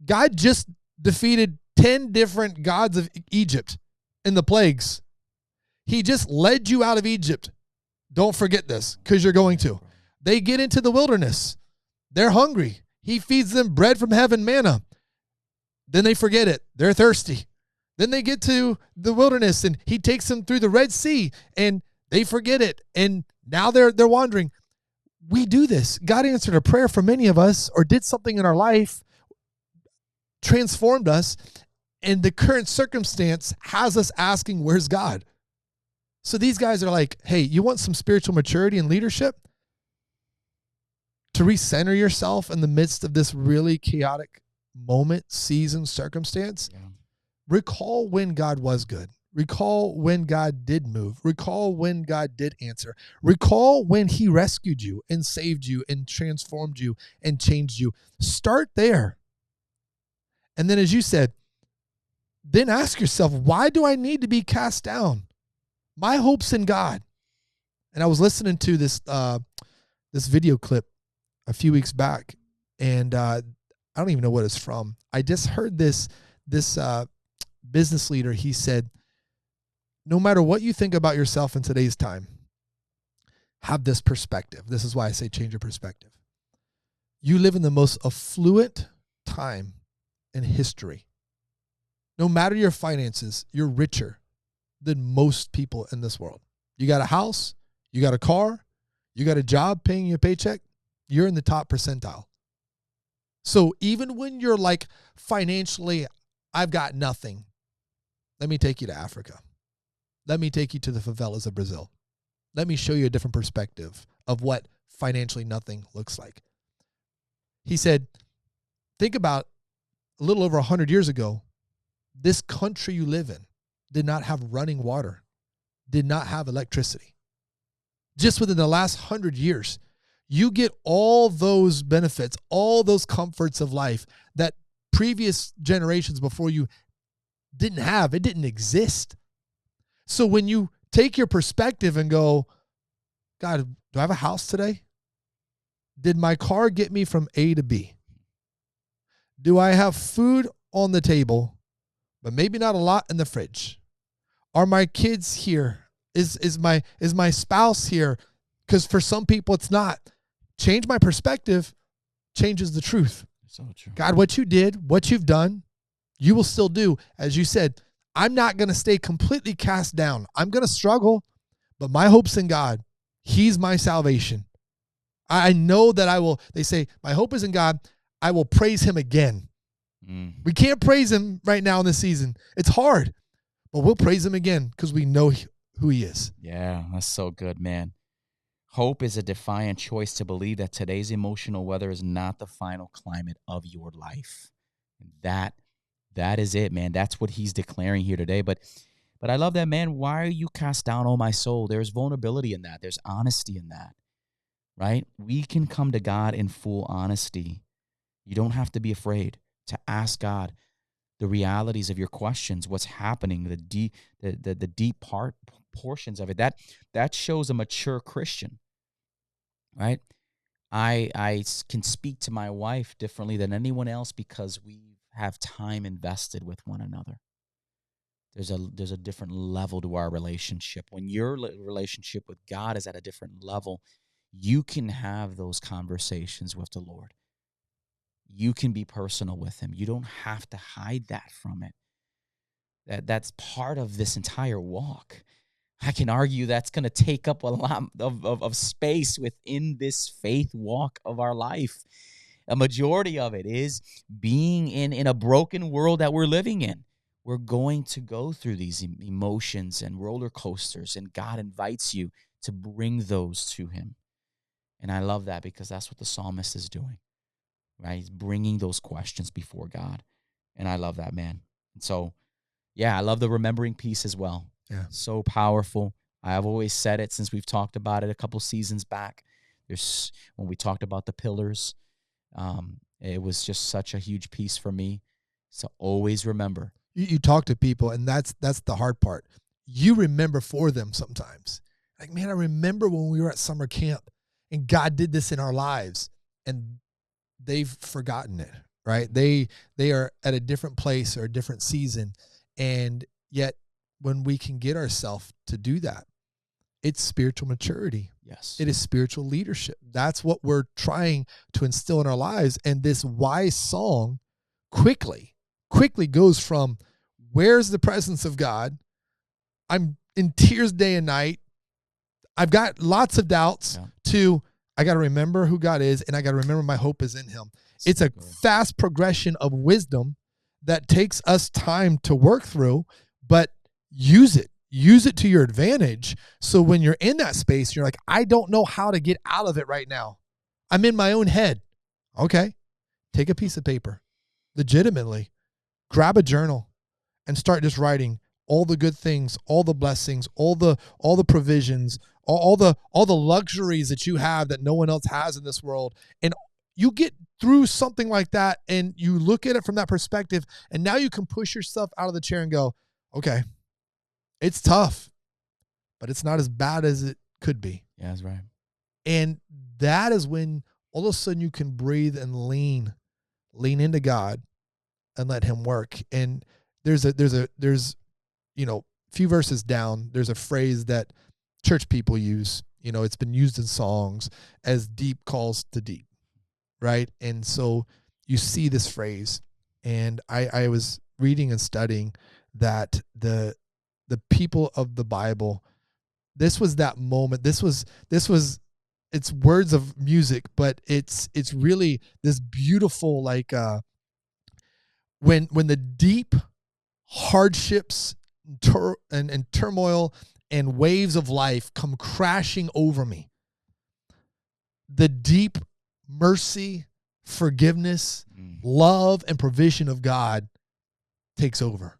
God just defeated 10 different gods of Egypt in the plagues. He just led you out of Egypt. Don't forget this, because you're going to. They get into the wilderness. They're hungry. He feeds them bread from heaven, manna. Then they forget it. They're thirsty. Then they get to the wilderness, and he takes them through the Red Sea, and they forget it. And now they're wandering. We do this. God answered a prayer for many of us, or did something in our life, transformed us, and the current circumstance has us asking, where's God? So these guys are like, hey, you want some spiritual maturity and leadership? To recenter yourself in the midst of this really chaotic moment, season, circumstance? Yeah. Recall when God was good. Recall when God did move. Recall when God did answer. Recall when he rescued you and saved you and transformed you and changed you. Start there. And then, as you said, then ask yourself, why do I need to be cast down? My hope's in God. And I was listening to this video clip a few weeks back, and I don't even know what it's from. I just heard this business leader. He said, no matter what you think about yourself in today's time, have this perspective. This is why I say change your perspective. You live in the most affluent time in history. No matter your finances, you're richer than most people in this world. You got a house, you got a car, you got a job paying you a paycheck, you're in the top percentile. So even when you're like financially, I've got nothing, let me take you to Africa. Let me take you to the favelas of Brazil. Let me show you a different perspective of what financially nothing looks like. He said, think about a little over 100 years ago, this country you live in did not have running water, did not have electricity. Just within the last 100 years, you get all those benefits, all those comforts of life that previous generations before you didn't have. It didn't exist. So when you take your perspective and go, God, do I have a house today? Did my car get me from A to B? Do I have food on the table, but maybe not a lot in the fridge? Are my kids here? Is my spouse here? Because for some people it's not. Change my perspective changes the truth. So true. God, what you did, what you've done, you will still do. As you said, I'm not going to stay completely cast down. I'm going to struggle, but my hope's in God. He's my salvation. I know that I will, they say, my hope is in God. I will praise him again. We can't praise him right now in this season. It's hard, but we'll praise him again because we know who he is. Yeah, that's so good, man. Hope is a defiant choice to believe that today's emotional weather is not the final climate of your life. That is it, man. That's what he's declaring here today. But I love that, man. Why are you cast down, oh my soul? There's vulnerability in that. There's honesty in that, right? We can come to God in full honesty. You don't have to be afraid to ask God the realities of your questions, what's happening, the deep portions of it. That shows a mature Christian, right? I can speak to my wife differently than anyone else because we have time invested with one another. There's a different level to our relationship. When your relationship with God is at a different level, you can have those conversations with the Lord. You can be personal with him. You don't have to hide that from it. That's part of this entire walk. I can argue that's going to take up a lot of space within this faith walk of our life. A majority of it is being in a broken world that we're living in. We're going to go through these emotions and roller coasters, and God invites you to bring those to him. And I love that because that's what the psalmist is doing, right? He's bringing those questions before God. And I love that, man. And so, yeah, I love the remembering piece as well. Yeah. So powerful. I've always said it since we've talked about it a couple seasons back. When we talked about the pillars, it was just such a huge piece for me. So always remember. You talk to people, and that's the hard part. You remember for them sometimes. Like, man, I remember when we were at summer camp, and God did this in our lives, and they've forgotten it, right? They are at a different place or a different season, and yet when we can get ourselves to do that, it's spiritual maturity. Yes. It is spiritual leadership. That's what we're trying to instill in our lives. And this wise song quickly goes from, where's the presence of God? I'm in tears day and night. I've got lots of doubts, to I got to remember who God is, and I got to remember my hope is in him. It's a fast progression of wisdom that takes us time to work through, but use it to your advantage. So when you're in that space, you're like, I don't know how to get out of it right now. I'm in my own head. Okay. Take a piece of paper, legitimately grab a journal and start just writing all the good things, all the blessings, all the provisions, all the luxuries that you have that no one else has in this world. And you get through something like that, and you look at it from that perspective, and now you can push yourself out of the chair and go, okay, it's tough, but it's not as bad as it could be. Yeah, that's right. And that is when all of a sudden you can breathe and lean into God and let him work. And there's few verses down, there's a phrase that church people use. It's been used in songs as deep calls to deep, right? And so you see this phrase, and I was reading and studying that the people of the Bible, this was that moment. This was it's words of music, but it's really this beautiful, like when the deep hardships and turmoil and waves of life come crashing over me, the deep mercy, forgiveness, love, and provision of God takes over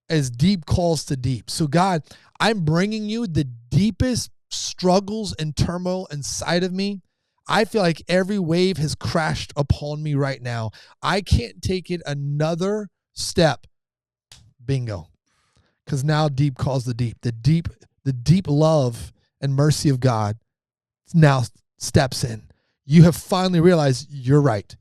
as deep calls to deep. So God, I'm bringing you the deepest struggles and turmoil inside of me. I feel like every wave has crashed upon me right now. I can't take it another step. Bingo. Because now deep calls the deep. The deep love and mercy of God now steps in. You have finally realized you're right.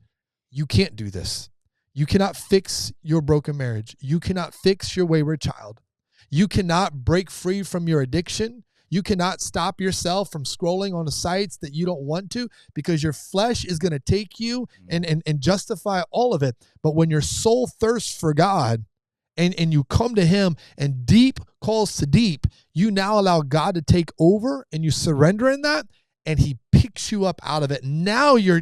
You can't do this. You cannot fix your broken marriage. You cannot fix your wayward child. You cannot break free from your addiction. You cannot stop yourself from scrolling on the sites that you don't want to, because your flesh is going to take you and justify all of it. But when your soul thirsts for God, and you come to him and deep calls to deep, you now allow God to take over, and you surrender in that, and he picks you up out of it. Now you're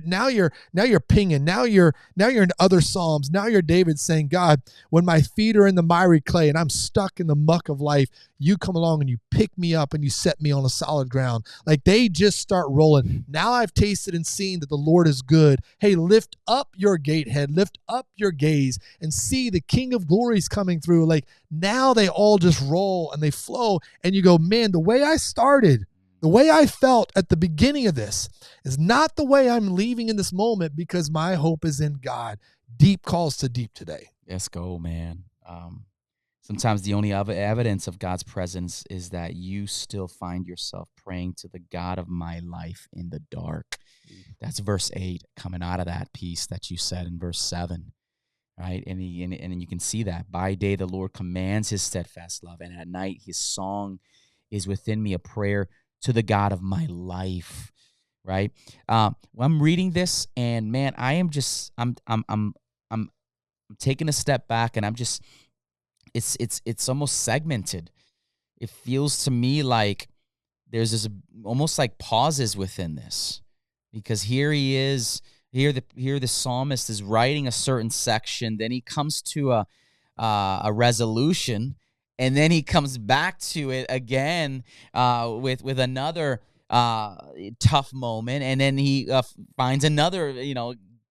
pinging. Now you're in other Psalms. Now you're David saying, God, when my feet are in the miry clay and I'm stuck in the muck of life, you come along and you pick me up and you set me on a solid ground. Like, they just start rolling. Now I've tasted and seen that the Lord is good. Hey, lift up your gatehead, lift up your gaze, and see the King of Glory is coming through. Like, now they all just roll and they flow, and you go, man, the way I started, the way I felt at the beginning of this is not the way I'm leaving in this moment, because my hope is in God. Deep calls to deep today. Let's go, man. Sometimes the only evidence of God's presence is that you still find yourself praying to the God of my life in the dark. That's verse 8 coming out of that piece that you said in verse 7, right? And you can see that. By day the Lord commands his steadfast love, and at night his song is within me, a prayer to the God of my life, right? I'm reading this, and man, I'm taking a step back, and I'm just, it's almost segmented. It feels to me like there's this almost like pauses within this, because here he is, here the psalmist is writing a certain section, then he comes to a resolution, and then he comes back to it again with another tough moment, and then he finds another,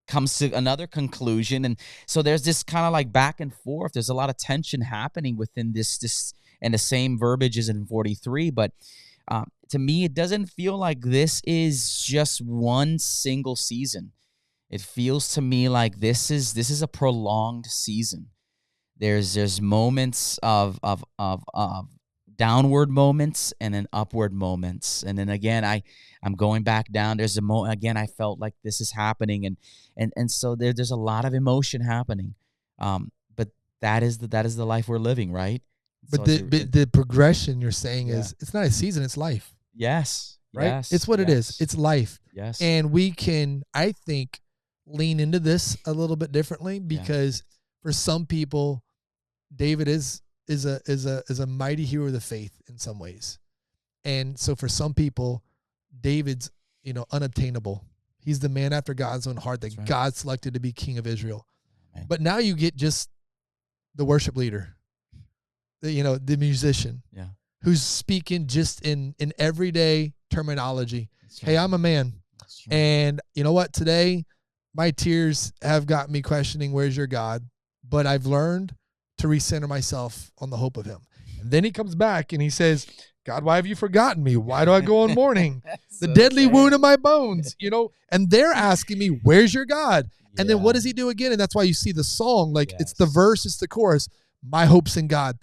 comes to another conclusion. And so there's this kind of like back and forth. There's a lot of tension happening within this, and the same verbiage is in 43. But to me, it doesn't feel like this is just one single season. It feels to me like this is a prolonged season. There's moments of downward moments and then upward moments, and then again I'm going back down. There's again I felt like this is happening, and so there's a lot of emotion happening, but that is the life we're living, right? But So the progression you're saying is, it's not a season, it's life. yes, Right? yes, It's what it is. yes, It's life. yes, And we can, I think, lean into this a little bit differently, because for some people, David is a mighty hero of the faith in some ways. And so for some people, David's, unobtainable. He's the man after God's own heart that God selected to be king of Israel. Amen. But now you get just the worship leader, the musician, who's speaking just in everyday terminology. Hey, I'm a man. And you know what? Today, my tears have got me questioning, where's your God? But I've learned to recenter myself on the hope of him. And then he comes back and he says, God, why have you forgotten me? Why do I go on mourning? The deadly wound in my bones, and they're asking me, where's your God? And then what does he do again? And that's why you see the song, like it's the verse, it's the chorus, my hope's in God.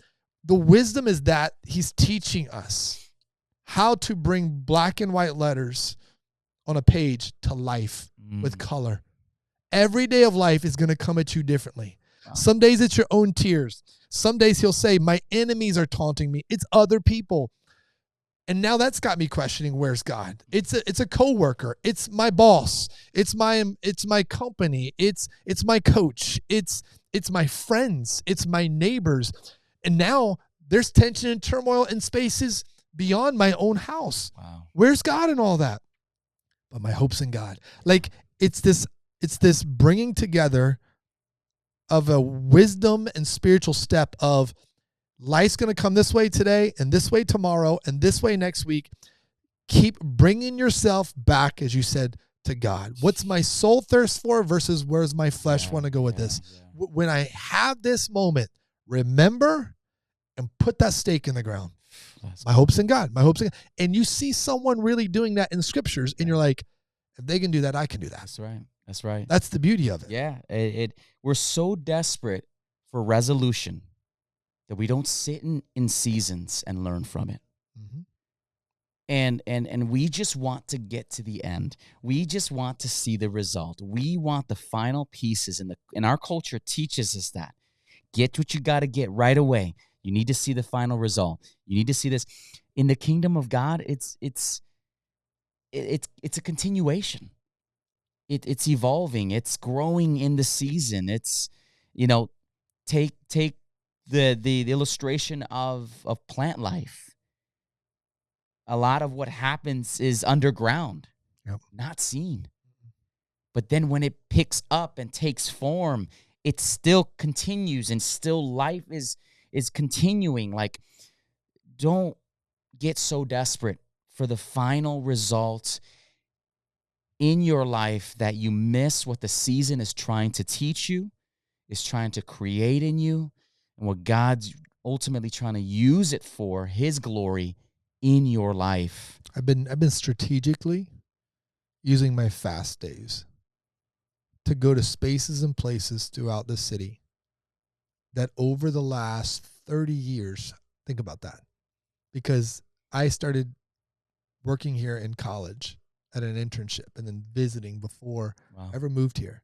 The wisdom is that he's teaching us how to bring black and white letters on a page to life with color. Every day of life is going to come at you differently. Wow. Some days it's your own tears. Some days he'll say, my enemies are taunting me. It's other people. And now that's got me questioning, where's God? It's a coworker. It's my boss. It's my company. It's my coach. It's my friends. It's my neighbors. And now there's tension and turmoil in spaces beyond my own house. Wow. Where's God in all that? But my hope's in God. Like it's this bringing together of a wisdom and spiritual step of life's going to come this way today and this way tomorrow and this way next week. Keep bringing yourself back, as you said, to God. What's my soul thirst for versus where's my flesh want to go with this? Yeah. When I have this moment, remember and put that stake in the ground. My hope's in God. My hope's in God. And you see someone really doing that in scriptures, and you're like, if they can do that, I can do that. That's right. That's right. That's the beauty of it. Yeah. We're so desperate for resolution that we don't sit in seasons and learn from it. Mm-hmm. And we just want to get to the end. We just want to see the result. We want the final pieces, and our culture teaches us that. Get what you got to get right away. You need to see the final result. You need to see this. In the kingdom of God, it's a continuation. It's evolving. It's growing in the season. It's, take the illustration of plant life. A lot of what happens is underground, not seen. But then when it picks up and takes form, it still continues, and still life is continuing. Like, don't get so desperate for the final result in your life that you miss what the season is trying to teach you, is trying to create in you, and what God's ultimately trying to use it for, his glory in your life. I've been strategically using my fast days to go to spaces and places throughout the city that over the last 30 years. Think about that. Because I started working here in college at an internship and then visiting before I ever moved here.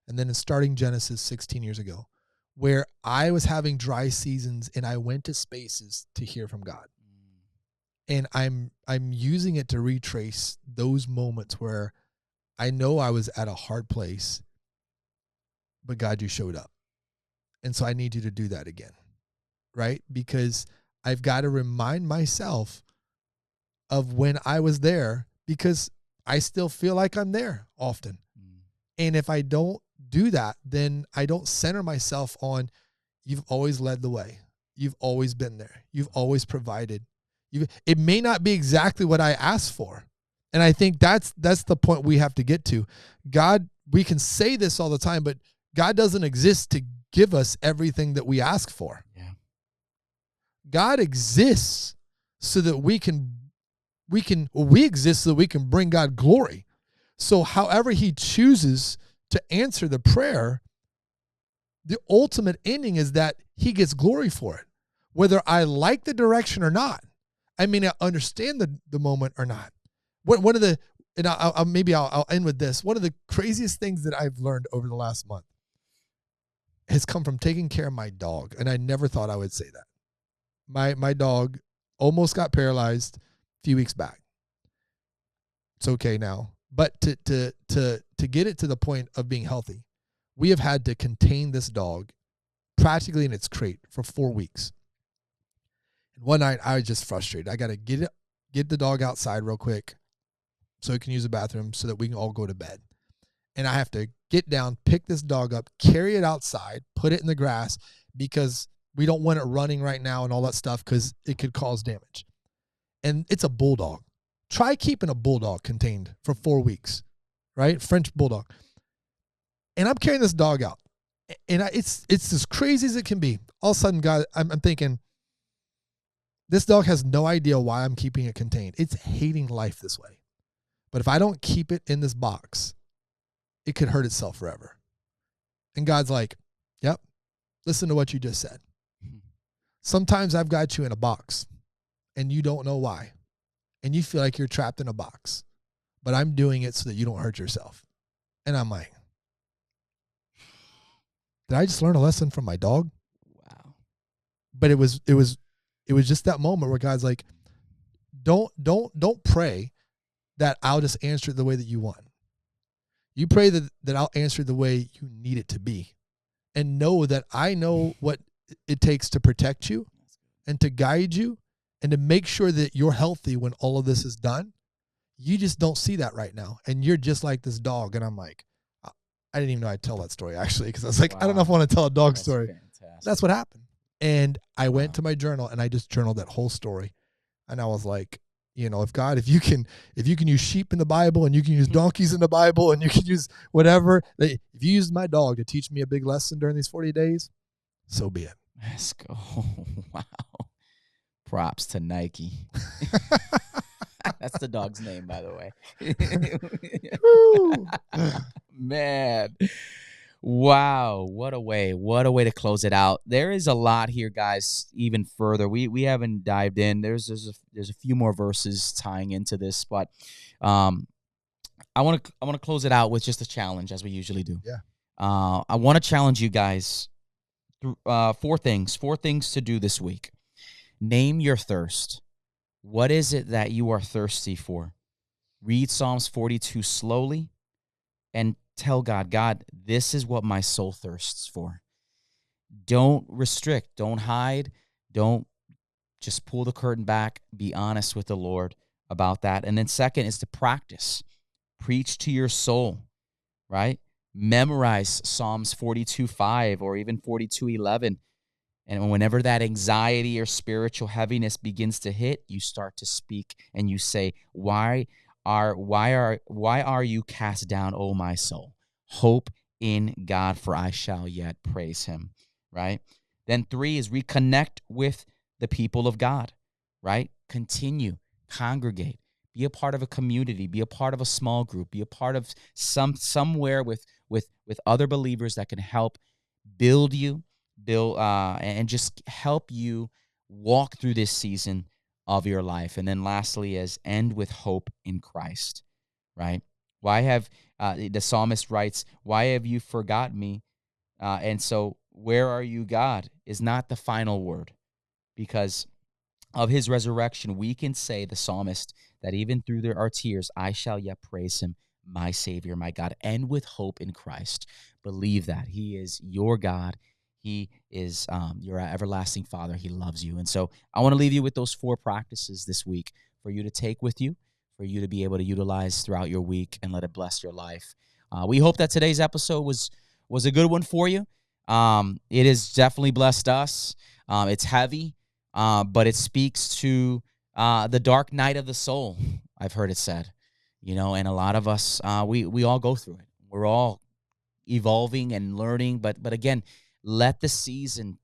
And then starting Genesis 16 years ago, where I was having dry seasons and I went to spaces to hear from God. And I'm using it to retrace those moments where I know I was at a hard place, but God, you showed up. And so I need you to do that again, right? Because I've got to remind myself of when I was there, because I still feel like I'm there often. And if I don't do that, then I don't center myself on, you've always led the way. You've always been there. You've always provided. It may not be exactly what I asked for. And I think that's the point we have to get to. God, we can say this all the time, but God doesn't exist to give us everything that we ask for. Yeah. God exists so that we exist so that we can bring God glory. So however he chooses to answer the prayer, the ultimate ending is that he gets glory for it, whether I like the direction or not. I mean, I understand the moment or not. One of the, and I'll end with this. One of the craziest things that I've learned over the last month has come from taking care of my dog. And I never thought I would say that. My dog almost got paralyzed a few weeks back. It's okay now. But to get it to the point of being healthy, we have had to contain this dog practically in its crate for 4 weeks. And one night I was just frustrated. I got to get the dog outside real quick so it can use the bathroom so that we can all go to bed. And I have to get down, pick this dog up, carry it outside, put it in the grass because we don't want it running right now and all that stuff because it could cause damage. And it's a bulldog. Try keeping a bulldog contained for 4 weeks, right? French bulldog. And I'm carrying this dog out. And it's as crazy as it can be. All of a sudden, God, I'm thinking, this dog has no idea why I'm keeping it contained. It's hating life this way. But if I don't keep it in this box, it could hurt itself forever. And God's like, yep, listen to what you just said. Sometimes I've got you in a box and you don't know why. And you feel like you're trapped in a box. But I'm doing it so that you don't hurt yourself. And I'm like, did I just learn a lesson from my dog? Wow. But it was just that moment where God's like, don't pray that I'll just answer it the way that you want. You pray that I'll answer it the way you need it to be. And know that I know what it takes to protect you and to guide you and to make sure that you're healthy when all of this is done. You just don't see that right now. And you're just like this dog. And I'm like, I didn't even know I'd tell that story actually, because I was like, wow. I don't know if I want to tell a dog story. Fantastic. That's what happened. And I went to my journal and I just journaled that whole story. And I was like, if you can use sheep in the Bible and you can use donkeys in the Bible and you can use whatever, if you use my dog to teach me a big lesson during these 40 days, so be it. Let's go. Wow. Props to Nike. That's the dog's name, by the way. Man. Wow, what a way to close it out. There is a lot here, guys, even further. We haven't dived in. There's a few more verses tying into this, but I want to close it out with just a challenge, as we usually do. Yeah. I want to challenge you guys through 4 things to do this week. Name your thirst. What is it that you are thirsty for? Read Psalms 42 slowly and tell God, this is what my soul thirsts for. Don't restrict. Don't hide. Don't just pull the curtain back. Be honest with the Lord about that. And then second is to practice. Preach to your soul, right? Memorize Psalms 42:5 or even 42:11. And whenever that anxiety or spiritual heaviness begins to hit, you start to speak and you say, why are you cast down, O my soul? Hope in God, for I shall yet praise him, right? Then 3 is reconnect with the people of God, right? Continue, congregate, be a part of a community, be a part of a small group, be a part of somewhere with other believers that can help build you, build and just help you walk through this season of your life. And then lastly is end with hope in Christ, right? Why have the psalmist writes, "Why have you forgot me?" And so, "Where are you, God?" is not the final word, because of his resurrection, we can say, the psalmist, that even through our tears, I shall yet praise him, my Savior, my God. End with hope in Christ. Believe that he is your God. He is your everlasting Father. He loves you. And so I want to leave you with those 4 practices this week for you to take with you, for you to be able to utilize throughout your week and let it bless your life. We hope that today's episode was a good one for you. It has definitely blessed us. It's heavy. But it speaks to the dark night of the soul, I've heard it said, and a lot of us, we all go through it. We're all evolving and learning, but again, let the season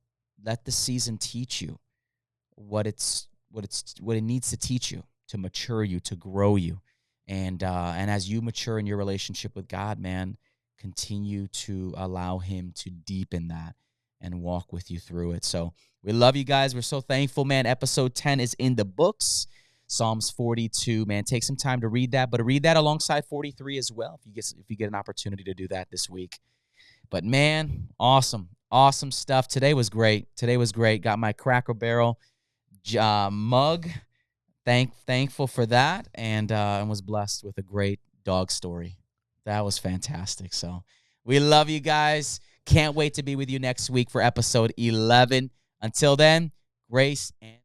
teach you what it needs to teach you, to mature you, to grow you. And as you mature in your relationship with God, man, continue to allow him to deepen that and walk with you through it. So we love you guys. We're so thankful, man. Episode 10 is in the books. Psalms 42, man. Take some time to read that, but read that alongside 43 as well if you get an opportunity to do that this week. But man, awesome stuff. Today was great. Got my Cracker Barrel mug. Thankful for that, and was blessed with a great dog story. That was fantastic. So we love you guys. Can't wait to be with you next week for episode 11. Until then, grace and